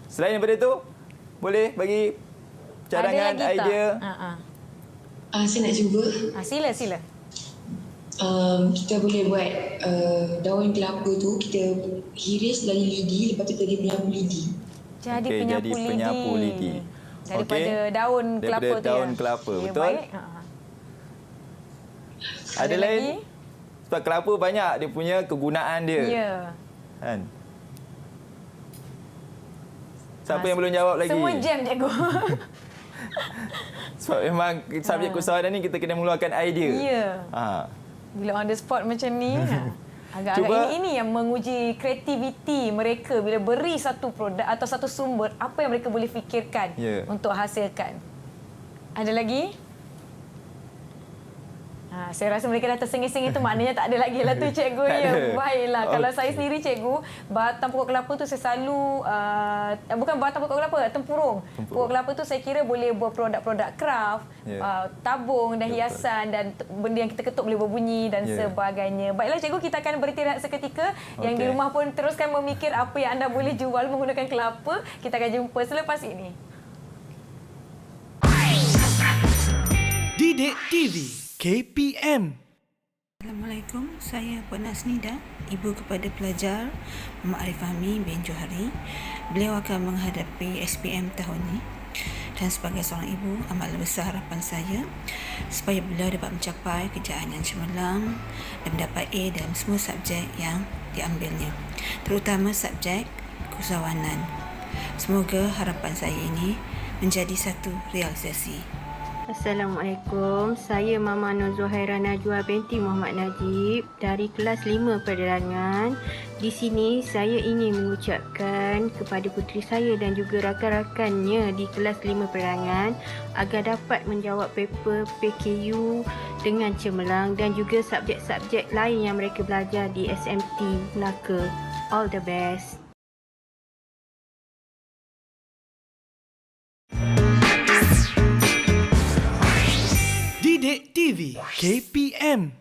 Selain daripada itu, boleh bagi cadangan, Ada lagi idea. tak? Saya nak cuba. Sila. Kita boleh buat daun kelapa tu kita hiris dari lidi, lepas tu jadi penyapu lidi. Jadi Okey, penyapu, jadi penyapu lidi. Daripada Okey. daun kelapa Daripada tu daun ya? kelapa, Ya, betul? Baik. Ada lain? lagi? Sebab kelapa banyak dia punya kegunaan dia. Ya. Kan? Siapa yang belum jawab lagi? Semua jam cikgu. Sebab memang subjek keusahawanan ni kita kena mengeluarkan idea. Ya. Ha. Bila on the spot macam ni, agak-agak ini yang menguji kreativiti mereka bila beri satu produk atau satu sumber, apa yang mereka boleh fikirkan untuk hasilkan. Ada lagi? Saya rasa mereka dah tersengih-sengih tu maknanya tak ada lagi lah tu cikgu. Ya, baiklah. Okay. Kalau saya sendiri cikgu, batang pokok kelapa tu saya selalu, bukan batang pokok kelapa, tempurung. Pokok kelapa tu saya kira boleh buat produk-produk craft, tabung dan hiasan dan benda yang kita ketuk boleh berbunyi dan sebagainya. Baiklah cikgu, kita akan berhenti rehat seketika. Yang di rumah pun teruskan memikir apa yang anda boleh jual menggunakan kelapa. Kita akan jumpa selepas ini. Didik TV KPM. Assalamualaikum, saya Puan Asnida, ibu kepada pelajar Muhammad Arif Fahmi bin Johari. Beliau akan menghadapi SPM tahun ini dan sebagai seorang ibu amatlah besar harapan saya supaya beliau dapat mencapai kejayaan yang cemerlang dan mendapat A dalam semua subjek yang diambilnya, terutama subjek keusahawanan. Semoga harapan saya ini menjadi satu realisasi. Assalamualaikum, saya Mama Nur Zuhairah Najwa binti Muhammad Najib dari kelas 5 penerangan. Di sini saya ingin mengucapkan kepada puteri saya dan juga rakan-rakannya di kelas 5 penerangan agar dapat menjawab paper PKU dengan cemerlang dan juga subjek-subjek lain yang mereka belajar di SMT Melaka. All the best. Didik TV KPM.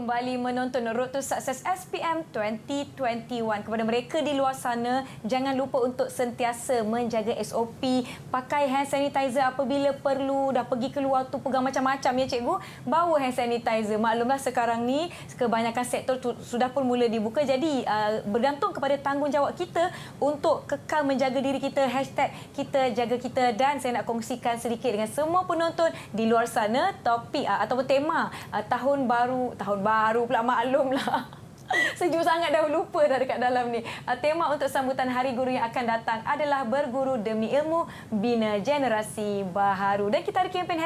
Kembali menonton Road to Success SPM 2021. Kepada mereka di luar sana, jangan lupa untuk sentiasa menjaga SOP, pakai hand sanitizer apabila perlu, dah pergi keluar tu pegang macam-macam ya cikgu, bawa hand sanitizer. Maklumlah sekarang ni kebanyakan sektor sudah pun mula dibuka, jadi bergantung kepada tanggungjawab kita untuk kekal menjaga diri kita, #kita jaga kita. Dan saya nak kongsikan sedikit dengan semua penonton di luar sana topik ataupun tema tahun baru pula, maklumlah. Sejuk sangat dah lupa dah dekat dalam ni. Tema untuk sambutan Hari Guru yang akan datang adalah berguru demi ilmu, bina generasi baharu. Dan kita ada kempen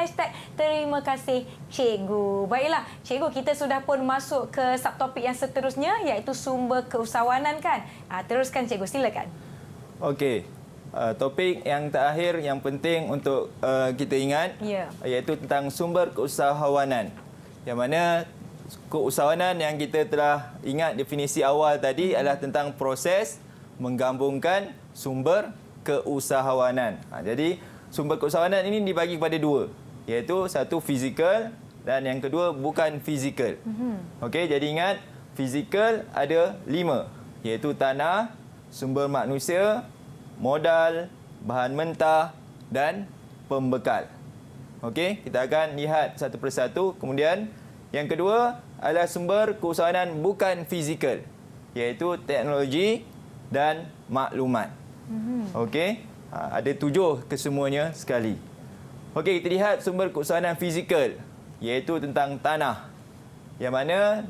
#terima kasih cikgu. Baiklah, cikgu, kita sudah pun masuk ke subtopik yang seterusnya iaitu sumber keusahawanan kan. Teruskan cikgu, silakan. Okey. Topik yang terakhir yang penting untuk kita ingat iaitu tentang sumber keusahawanan. Yang mana keusahawanan yang kita telah ingat definisi awal tadi adalah tentang proses menggabungkan sumber keusahawanan. Jadi sumber keusahawanan ini dibagi kepada dua, iaitu satu fizikal dan yang kedua bukan fizikal. Okey, jadi ingat fizikal ada 5, iaitu tanah, sumber manusia, modal, bahan mentah dan pembekal. Okey, kita akan lihat satu persatu. Kemudian yang kedua adalah sumber keusahawanan bukan fizikal, iaitu teknologi dan maklumat. Okey, ada 7 kesemuanya sekali. Okey, kita lihat sumber keusahawanan fizikal, iaitu tentang tanah, yang mana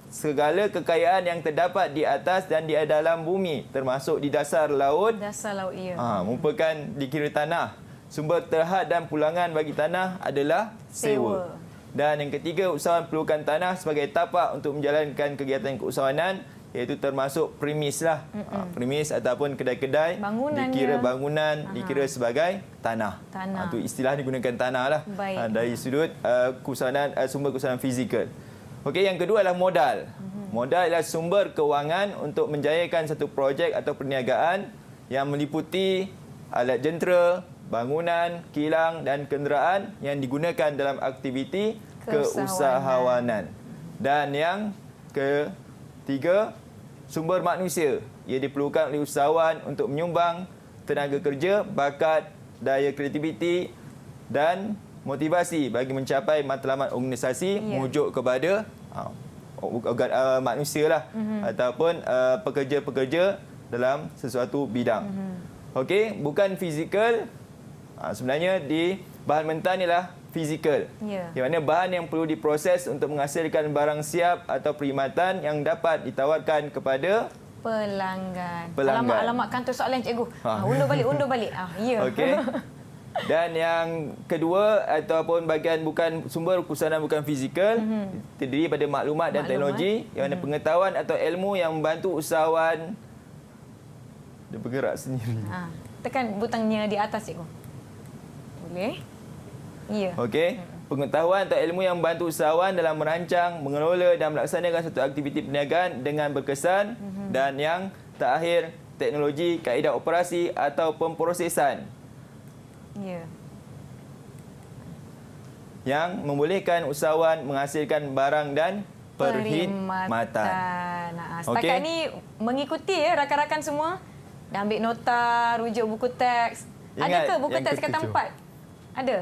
segala kekayaan yang terdapat di atas dan di dalam bumi, termasuk di dasar laut, ya. Merupakan dikira tanah. Sumber terhad dan pulangan bagi tanah adalah sewa. Dan yang ketiga, usahawan perlukan tanah sebagai tapak untuk menjalankan kegiatan keusahawanan, iaitu termasuk premis lah. Premis ataupun kedai-kedai dikira bangunan, dikira sebagai tanah. Itu istilah digunakan tanah lah. Dari sudut sumber keusahawanan fizikal. Okey, yang kedua adalah modal. Modal adalah sumber kewangan untuk menjayakan satu projek atau perniagaan yang meliputi alat jentera, bangunan, kilang dan kenderaan yang digunakan dalam aktiviti keusahawanan. Dan yang ketiga, sumber manusia. Ia diperlukan oleh usahawan untuk menyumbang tenaga kerja, bakat, daya kreativiti dan motivasi bagi mencapai matlamat organisasi merujuk kepada manusia lah, ataupun pekerja-pekerja dalam sesuatu bidang. Okey, bukan fizikal. Sebenarnya di bahan mentah ni lah fizikal. Di mana bahan yang perlu diproses untuk menghasilkan barang siap atau perkhidmatan yang dapat ditawarkan kepada pelanggan. Pelanggan. Alamak kantor soalan cikgu. Undur balik. Ya. Okey. Dan yang kedua ataupun bahagian bukan sumber keusahawanan bukan fizikal, terdiri pada maklumat dan teknologi, yang mana pengetahuan atau ilmu yang membantu usahawan dia bergerak sendiri. Tekan butangnya di atas cikgu. Boleh? Ya. Okey. Pengetahuan atau ilmu yang membantu usahawan dalam merancang, mengelola dan melaksanakan satu aktiviti perniagaan dengan berkesan. Dan yang terakhir, teknologi, kaedah operasi atau pemprosesan. Ya. Yang membolehkan usahawan menghasilkan barang dan perkhidmatan. Setakat ni mengikuti rakan-rakan semua. Dah ambil nota, rujuk buku teks. Ada ke buku teks kata 4? Ada?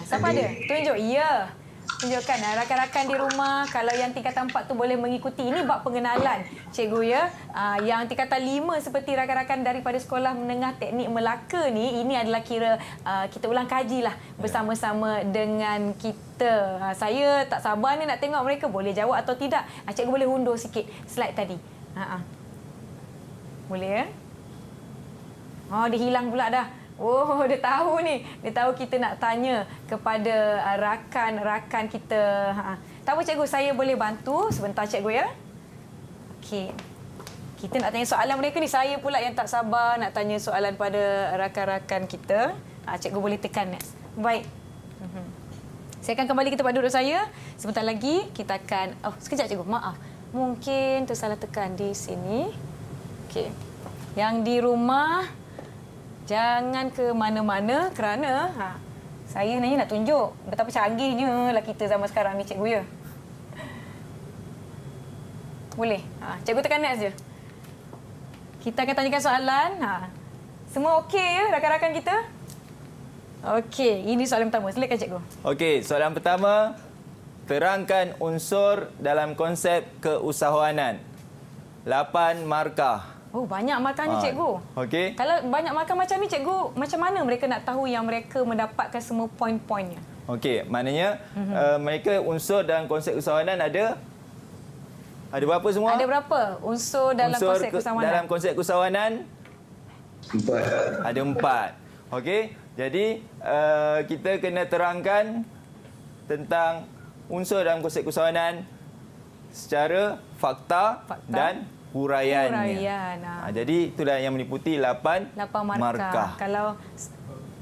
Siapa ada? Tunjuk. Ya. Tunjukkan rakan-rakan di rumah. Kalau yang tingkatan 4 tu boleh mengikuti. Ini bab pengenalan cikgu ya. Yang tingkatan 5 seperti rakan-rakan daripada Sekolah Menengah Teknik Melaka ni, ini adalah kira kita ulang kaji lah bersama-sama dengan kita. Saya tak sabar ni nak tengok mereka boleh jawab atau tidak. Cikgu boleh undur sikit slide tadi. Boleh ya? Dia hilang pula dah. Dia tahu ni. Dia tahu kita nak tanya kepada rakan-rakan kita. Tak apa cikgu, saya boleh bantu sebentar cikgu ya. Okey. Kita nak tanya soalan mereka ni. Saya pula yang tak sabar nak tanya soalan pada rakan-rakan kita. Cikgu boleh tekan next. Baik. Saya akan kembali ke tempat duduk saya. Sebentar lagi kita akan... sekejap cikgu, maaf. Mungkin tersalah tekan di sini. Okey. Yang di rumah, jangan ke mana-mana kerana saya ni nak tunjuk betapa canggihnya lah kita zaman sekarang ni cikgu ya. Boleh? Cikgu tekan next je. Kita akan tanyakan soalan. Semua okey ya rakan-rakan kita? Okey, ini soalan pertama. Silakan cikgu. Okey, soalan pertama. Terangkan unsur dalam konsep keusahawanan. 8 markah. Banyak markahnya cikgu. Okey. Kalau banyak markah macam ni cikgu, macam mana mereka nak tahu yang mereka mendapatkan semua poin-poinnya? Okey, maknanya mereka unsur dalam konsep keusahawanan ada berapa semua? Ada berapa unsur dalam konsep keusahawanan? Dalam konsep keusahawanan 4. Ada 4. Okey. Jadi kita kena terangkan tentang unsur dalam konsep keusahawanan secara fakta dan huraiannya. Jadi itulah yang meliputi 8 markah.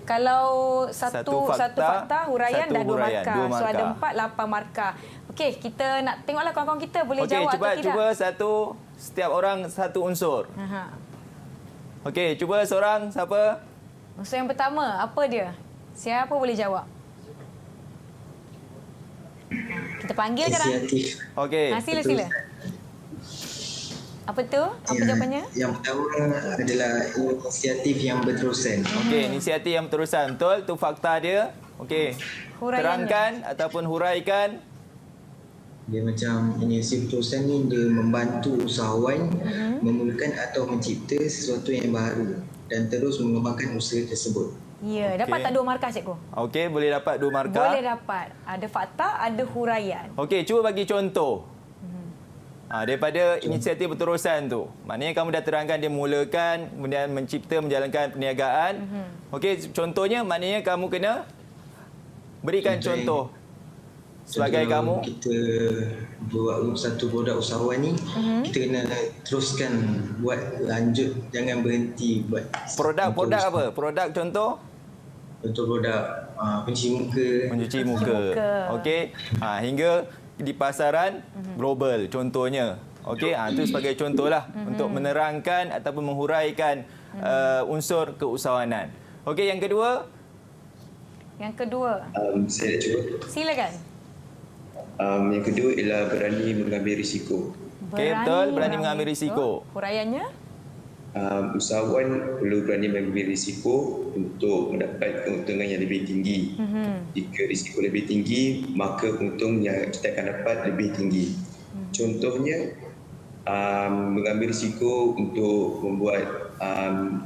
Kalau satu fakta, huraian dan 2 markah. So ada 8 markah. Okey, kita nak tengoklah kawan-kawan kita boleh jawab atau tidak. Cuba setiap orang satu unsur. Okey, cuba seorang siapa? Unsur yang pertama, apa dia? Siapa boleh jawab? Kita panggilkan. Okey. Sila. Apa tu? Apa jawapannya? Yang pertama adalah inisiatif yang berterusan. Okey, inisiatif yang berterusan. Betul, tu fakta dia. Okey. Terangkan ataupun huraikan. Dia macam inisiatif berterusan ni dia membantu usahawan memulakan atau mencipta sesuatu yang baru dan terus mengembangkan usaha tersebut. Ya, dapat tak 2 markah cikgu? Okey, boleh dapat 2 markah. Boleh dapat. Ada fakta, ada huraian. Okey, cuba bagi contoh. Daripada inisiatif berterusan tu. Maknanya kamu dah terangkan dia mulakan, kemudian mencipta, menjalankan perniagaan. Okey, contohnya maknanya kamu kena berikan contoh. Sebagai kamu. Kita buat satu produk usahawan ni, kita kena teruskan buat lanjut, jangan berhenti buat. Produk apa? Produk contoh? Contoh produk pencuci muka. Pencuci muka. Okey. Hingga di pasaran global contohnya. Okey, itu sebagai contohlah untuk menerangkan ataupun menghuraikan unsur keusahawanan. Okey, yang kedua? Yang kedua. Saya nak cuba. Silakan. Yang kedua ialah berani mengambil risiko. Okey, betul, berani mengambil risiko. Huraiannya? Usahawan perlu berani mengambil risiko untuk mendapat keuntungan yang lebih tinggi. Jika risiko lebih tinggi, maka keuntungan yang kita akan dapat lebih tinggi. Contohnya, mengambil risiko untuk membuat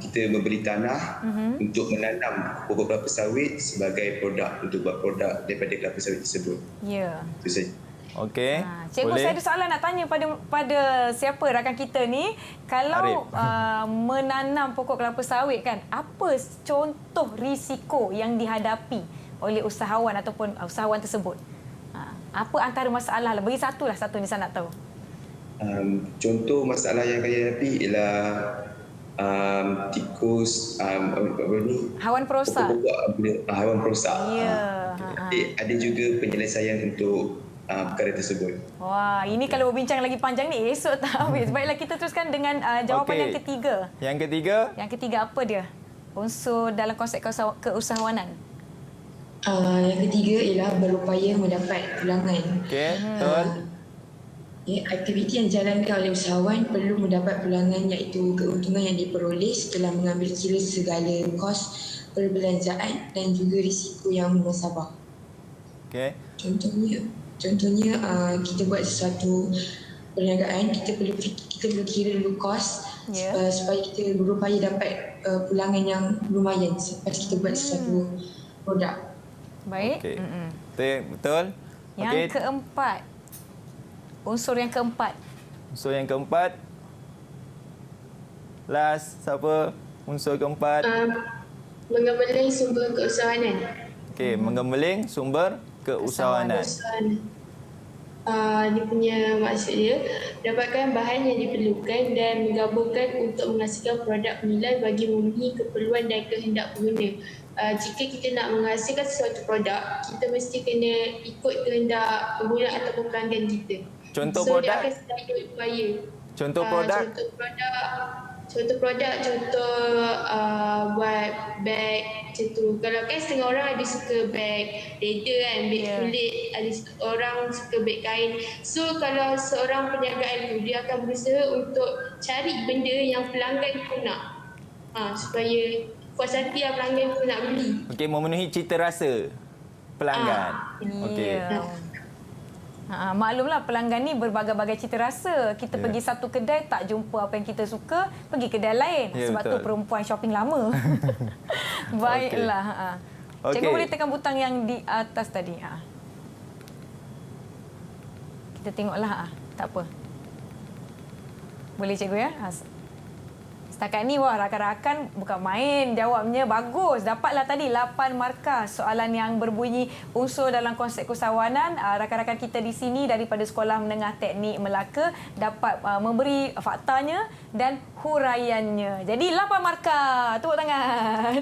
kita membeli tanah untuk menanam pokok kelapa sawit sebagai produk, untuk buat produk daripada kelapa sawit tersebut. Ya. Itu saja. Okey. Cikgu, saya ada soalan nak tanya pada siapa rakan kita ni. Kalau menanam pokok kelapa sawit kan, apa contoh risiko yang dihadapi oleh usahawan ataupun usahawan tersebut? Apa antara masalah? Bagi satu ni saya nak tahu. Contoh masalah yang akan dihadapi ialah tikus, haiwan perosak. Haiwan perosak. Ya. Ada juga penyelesaian untuk perkara tersebut. Wah, ini kalau berbincang lagi panjang ni esok tak habis. Baiklah, kita teruskan dengan jawapan yang ketiga. Yang ketiga? Yang ketiga apa dia? Unsur dalam konsep keusahawanan. Yang ketiga ialah berupaya mendapat pulangan. Okey, betul. Aktiviti yang dijalankan oleh usahawan perlu mendapat pulangan, iaitu keuntungan yang diperoleh setelah mengambil kira segala kos perbelanjaan dan juga risiko yang munasabah. Okey. Contohnya kita buat sesuatu perniagaan, kita perlu kira dulu kos supaya kita berupaya dapat pulangan yang lumayan selepas kita buat sesuatu produk. Baik. Okay. Betul. Yang keempat. Unsur yang keempat. Unsur yang keempat. Last, siapa? Unsur keempat. Mengembeling sumber keusahawanan. Okey, mengembeling sumber keusahawanan. Dia punya maksud dia, dapatkan bahan yang diperlukan dan menggabungkan untuk menghasilkan produk penilai bagi memenuhi keperluan dan kehendak pengguna. Jika kita nak menghasilkan sesuatu produk, kita mesti kena ikut kehendak pengguna ataupun pelanggan kita. Contoh produk? Dia akan sedaya upaya. Contoh produk? Contoh buat beg macam tu. Kalau kan setengah orang ada suka beg leather kan, beg kulit, ada orang suka beg kain. So kalau seorang perniagaan tu, dia akan berusaha untuk cari benda yang pelanggan tu nak. Supaya puas hati yang pelanggan tu nak beli. Okey, memenuhi cita rasa pelanggan. Okey. Maklumlah pelanggan ni berbagai-bagai cita rasa. Kita pergi satu kedai tak jumpa apa yang kita suka, pergi kedai lain. Sebab tu perempuan shopping lama. Baiklah. Cikgu boleh tekan butang yang di atas tadi. Kita tengoklah. Tak apa. Boleh cikgu ya? Setakat ni rakan-rakan bukan main, jawabnya bagus. Dapatlah tadi 8 markah soalan yang berbunyi unsur dalam konsep keusahawanan. Rakan-rakan kita di sini daripada Sekolah Menengah Teknik Melaka dapat memberi faktanya dan huraiannya. Jadi 8 markah. Tepuk tangan.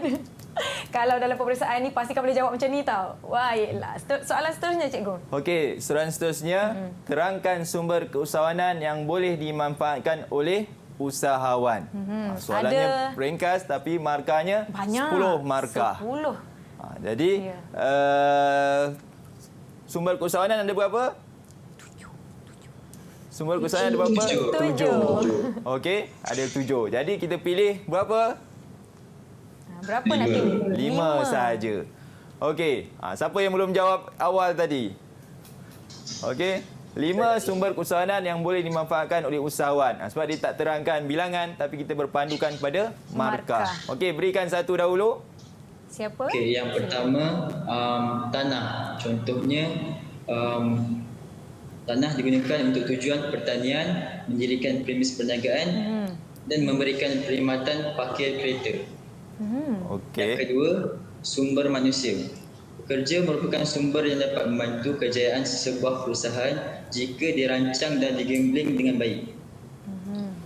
Kalau dalam peperiksaan ni pastikan boleh jawab macam ni tau. Baiklah. Soalan seterusnya cikgu. Okey, soalan seterusnya, terangkan sumber keusahawanan yang boleh dimanfaatkan oleh usahawan. Soalannya ringkas tapi markahnya banyak. 10 markah. 10. Jadi sumber keusahawanan ada berapa? Sumber keusahawan ada berapa? 7. Okey, ada 7. Jadi kita pilih berapa? Berapa nak pilih? 5 sahaja. Okey, siapa yang belum jawab awal tadi? Okey, 5 sumber keusahawanan yang boleh dimanfaatkan oleh usahawan. Sebab dia tak terangkan bilangan tapi kita berpandukan kepada markah. Okey, berikan satu dahulu. Siapa? Okey, yang pertama tanah. Contohnya tanah digunakan untuk tujuan pertanian, mendirikan premis perniagaan dan memberikan perkhidmatan parkir kereta. Okey. Yang kedua, sumber manusia. Pekerja merupakan sumber yang dapat membantu kejayaan sebuah perusahaan jika dirancang dan digambling dengan baik.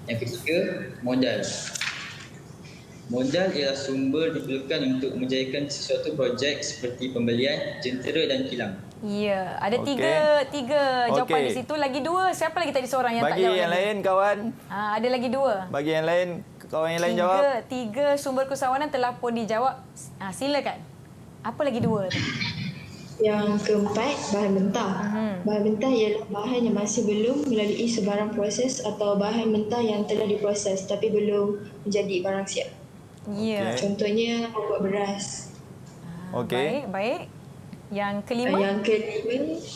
Yang ketiga, modal. Modal ialah sumber diperlukan untuk menjayakan sesuatu projek seperti pembelian, jentera dan kilang. Ya, ada tiga jawapan di situ. Lagi 2. Siapa lagi tadi seorang yang tak jawab? Bagi yang lain, kawan. Ada lagi 2. Bagi yang lain, kawan yang lain jawab. 3 sumber keusahawanan telah pun dijawab. Silakan. Apa lagi 2 tu? Yang keempat, bahan mentah. Bahan mentah ialah bahan yang masih belum melalui sebarang proses atau bahan mentah yang telah diproses tapi belum menjadi barang siap. Ya. Contohnya membuat beras. Okey. Baik. Yang kelima?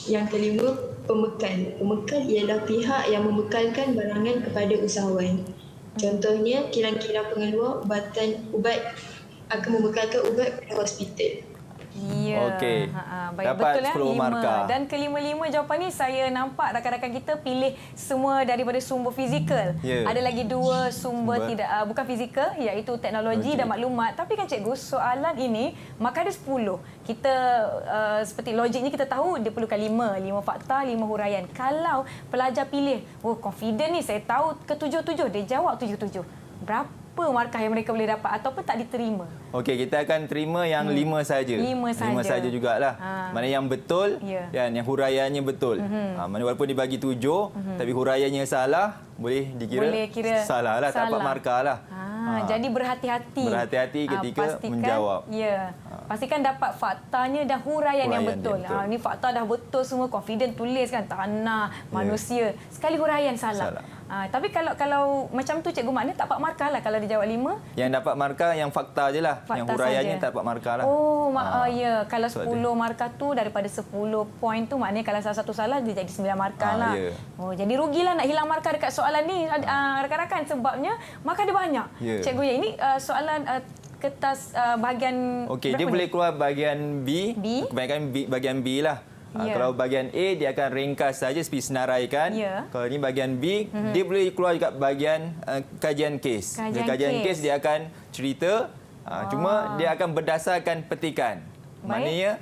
Yang kelima, pembekal. Pembekal ialah pihak yang membekalkan barangan kepada usahawan. Contohnya, kilang-kilang pengeluar ubat akan membekalkan ubat pada hospital. Ya. Okey. Baik, Dapat betul 10 markah. Dan kelima-lima jawapan ni saya nampak rakan-rakan kita pilih semua daripada sumber fizikal. Ada lagi 2 sumber bukan fizikal, iaitu teknologi dan maklumat. Tapi kan cikgu, soalan ini maka ada 10. Kita seperti logiknya kita tahu dia perlukan 5 fakta, 5 huraian. Kalau pelajar pilih, confident ni saya tahu ke 7-7, dia jawab 7-7. Berapa markah yang mereka boleh dapat ataupun tak diterima? Okey, kita akan terima yang 5 saja. 5 saja jugalah. Mana yang betul dan yang huraiannya betul. Mana walaupun dibagi 7 tapi huraiannya salah, boleh kira salah lah, tak dapat markah lah. Jadi berhati-hati. Berhati-hati ketika menjawab. Ya. Pastikan dapat faktanya dan huraian yang betul. Ini fakta dah betul semua, confident tulis kan, tanah, manusia. Sekali huraian salah. Tapi kalau macam tu cikgu, maknanya tak dapat markah lah kalau dia jawab 5. Yang dapat markah yang fakta je lah. Yang huraiannya tak dapat markah lah. Ya. Kalau 10 markah tu daripada 10 poin tu, maknanya kalau salah satu salah dia jadi 9 markah lah. Jadi rugilah nak hilang markah dekat soalan ni rakan-rakan, sebabnya markah dia banyak. Cikgu, ini soalan kertas bahagian okey, dia boleh keluar bahagian B. Kebanyakan bahagian B lah. Kalau bahagian A, dia akan ringkas saja seperti senaraikan. Kalau ini bahagian B, dia boleh keluar juga bahagian kajian kes. Kajian kes dia akan cerita, cuma dia akan berdasarkan petikan. Maknanya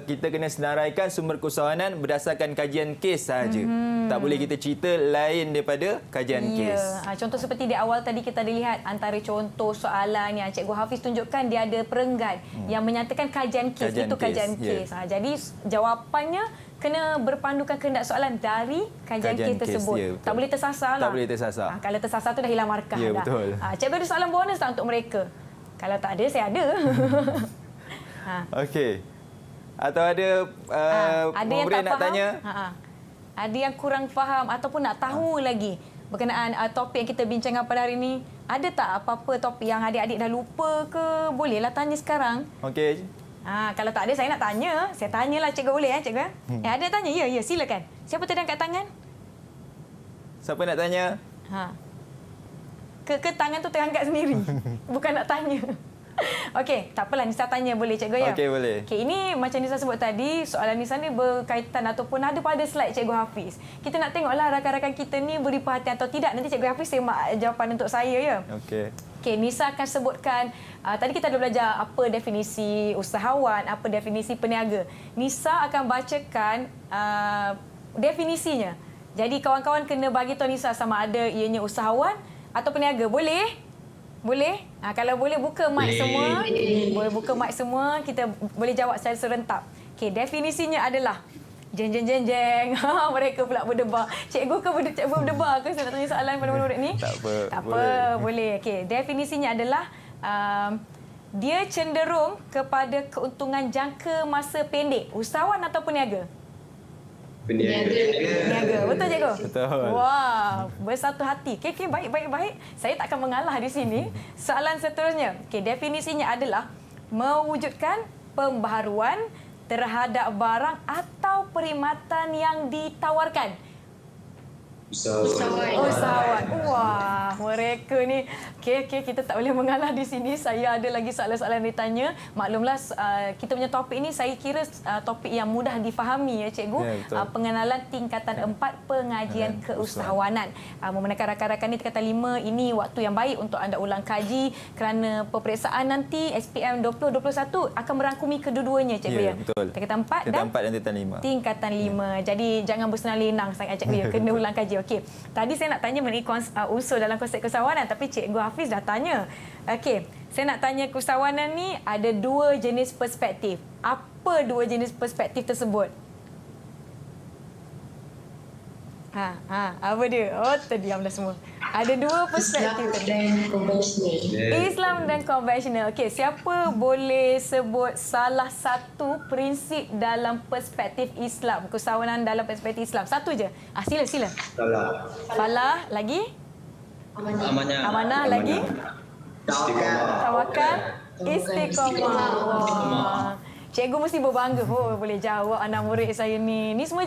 kita kena senaraikan sumber keusahawanan berdasarkan kajian kes sahaja. Tak boleh kita cerita lain daripada kajian kes. Contoh seperti di awal tadi kita ada lihat antara contoh soalan yang Cikgu Hafiz tunjukkan, dia ada perenggan yang menyatakan kajian kes. Itu kajian kes. Jadi jawapannya kena berpandukan kehendak soalan dari kajian kes tersebut. Tak boleh tersasar lah. Tak boleh tersasar. Kalau tersasar tu dah hilang markah dah. Betul. Cikgu ada soalan bonus tak untuk mereka? Kalau tak ada, saya ada. Okey. Atau ada murid nak tanya? Ada yang kurang faham ataupun nak tahu lagi berkenaan topik yang kita bincangkan pada hari ini. Ada tak apa-apa topik yang adik-adik dah lupa ke? Bolehlah tanya sekarang. Okey. Kalau tak ada, saya nak tanya. Saya tanyalah cikgu, boleh cikgu? Ada tanya? Ya, silakan. Siapa tadi angkat tangan? Siapa nak tanya? Ke tangan tu terangkat sendiri. Bukan nak tanya. Okey, tak apalah, Nisa tanya boleh cikgu ya? Okey, boleh. Okey, ini macam Nisa sebut tadi, soalan Nisa ni berkaitan ataupun ada pada slide Cikgu Hafiz. Kita nak tengoklah rakan-rakan kita ni beri perhatian atau tidak. Nanti Cikgu Hafiz semak jawapan untuk saya ya. Okey. Okey, Nisa akan sebutkan, tadi kita dah belajar apa definisi usahawan, apa definisi peniaga. Nisa akan bacakan definisinya. Jadi kawan-kawan kena bagi tahu Nisa sama ada ianya usahawan atau peniaga. Boleh? Boleh? Kalau boleh buka mic semua. Boleh buka mic semua, kita boleh jawab secara serentak. Okey, definisinya adalah jeng. Mereka pula berdebar. Cikgu berdebar ke saya nak tanya soalan pada murid ni? Tak apa. Tak apa, boleh. Okey, definisinya adalah dia cenderung kepada keuntungan jangka masa pendek. Usahawan atau peniaga? Peniaga. Betul cikgu? Betul? Betul. Wah, bersatu hati. Okey, baik. Saya tak akan mengalah di sini. Soalan seterusnya. Okey, definisinya adalah mewujudkan pembaharuan terhadap barang atau perkhidmatan yang ditawarkan. Usahawan. Wah, mereka ni. Okey, kita tak boleh mengalah di sini. Saya ada lagi soalan-soalan ditanya. Maklumlah kita punya topik ini saya kira topik yang mudah difahami ya cikgu. Ya, pengenalan tingkatan 4 pengajian keusahawanan. Membenarkan rakan-rakan ni tingkatan 5 ini waktu yang baik untuk anda ulang kaji kerana peperiksaan nanti SPM 2021 akan merangkumi kedua-duanya cikgu ya. Betul. Tingkatan 4 dan tingkatan 5. Tingkatan 5. Jadi jangan bersenang lenang sangat cikgu ya. Kena ulang kaji. Okey. Tadi saya nak tanya mengenai unsur dalam konsep keusahawanan tapi Cikgu Hafiz dah tanya. Okey. Saya nak tanya keusahawanan ni ada 2 jenis perspektif. Apa 2 jenis perspektif tersebut? Apa dia? Oh, terdiam dah semua. Ada 2 perspektif tadi. Islam dan konvensional. Okey, siapa boleh sebut salah satu prinsip dalam perspektif Islam, keusahawanan dalam perspektif Islam? Satu je. Sila. Falah, lagi? Amanah lagi? Tawakal. Istiqamah. Wah. Cikgu mesti berbangga. Boleh jawab anak murid saya ni. Ni semua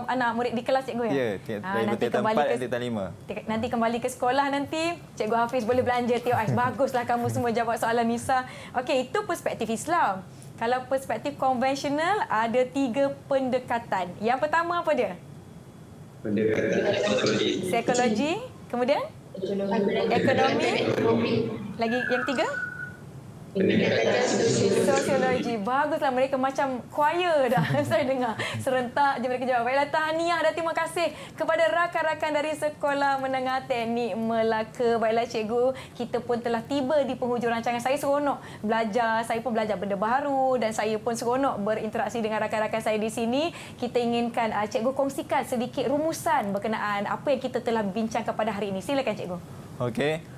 anak murid di kelas cikgu ya? Ya, nanti kembali ke tingkatan 5. Nanti kembali ke sekolah nanti, Cikgu Hafiz boleh belanja tengok. Baguslah kamu semua jawab soalan Nisa. Okey, itu perspektif Islam. Kalau perspektif konvensional ada 3 pendekatan. Yang pertama apa dia? Psikologi. Kemudian? Ekonomi. Lagi yang 3? Sosiologi. Baguslah, mereka macam choir dah. Saya dengar serentak je mereka jawab. Baiklah, tahniah dan terima kasih kepada rakan-rakan dari Sekolah Menengah Teknik Melaka. Baiklah cikgu, kita pun telah tiba di penghujung rancangan. Saya seronok belajar, saya pun belajar benda baru dan saya pun seronok berinteraksi dengan rakan-rakan saya di sini. Kita inginkan cikgu kongsikan sedikit rumusan berkenaan apa yang kita telah bincangkan pada hari ini. Silakan cikgu. Okey.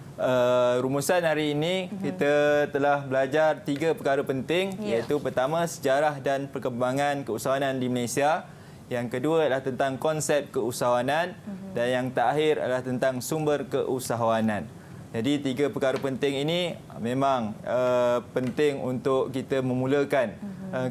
Rumusan hari ini kita telah belajar 3 perkara penting iaitu pertama sejarah dan perkembangan keusahawanan di Malaysia, yang kedua adalah tentang konsep keusahawanan dan yang terakhir adalah tentang sumber keusahawanan. Jadi 3 perkara penting ini memang penting untuk kita memulakan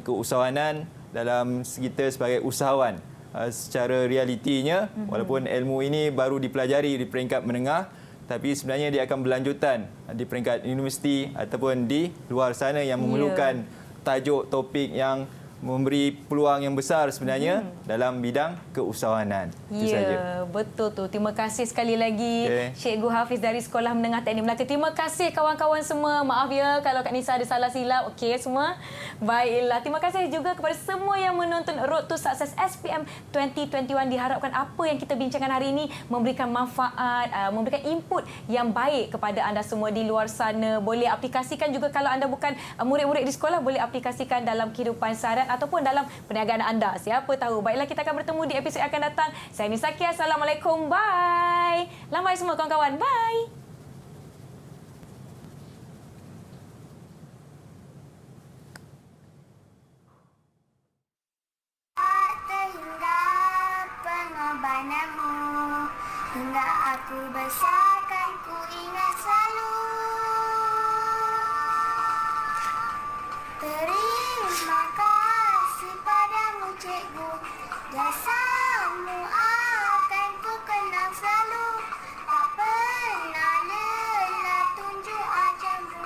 keusahawanan dalam kita sebagai usahawan. Secara realitinya walaupun ilmu ini baru dipelajari di peringkat menengah, tapi sebenarnya dia akan berlanjutan di peringkat universiti ataupun di luar sana yang memerlukan tajuk topik yang memberi peluang yang besar sebenarnya dalam bidang keusahawanan. Itu saja. Betul tu. Terima kasih sekali lagi Cikgu Hafiz dari Sekolah Menengah Teknik Melaka. Terima kasih kawan-kawan semua. Maaf ya kalau Kak Nisa ada salah silap. Okey semua. Baiklah. Terima kasih juga kepada semua yang menonton Road to Success SPM 2021. Diharapkan apa yang kita bincangkan hari ini memberikan manfaat, memberikan input yang baik kepada anda semua di luar sana. Boleh aplikasikan juga kalau anda bukan murid-murid di sekolah, boleh aplikasikan dalam kehidupan seharian ataupun dalam perniagaan anda. Siapa tahu. Baiklah, kita akan bertemu di episod yang akan datang. Saya Nisa Kia. Assalamualaikum. Bye. Lambai semua kawan-kawan. Bye. Hingga aku besarkan, ku ingat selalu. Terima kasih padamu cikgu, jasamu akan ku kenang selalu. Tak pernah lelah tunjuk ajarmu.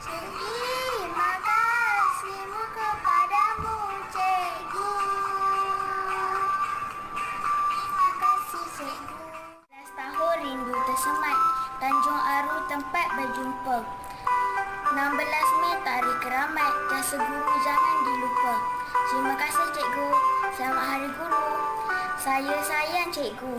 Terima kasihmu kepadamu cikgu. Terima kasih cikgu. 11 tahun rindu tersemat, Tanjung Aru tempat berjumpa. 16 Mei Tarikh Keramat, jasa guru jangan dilupa. Terima kasih cikgu. Selamat Hari Guru. Saya sayang cikgu.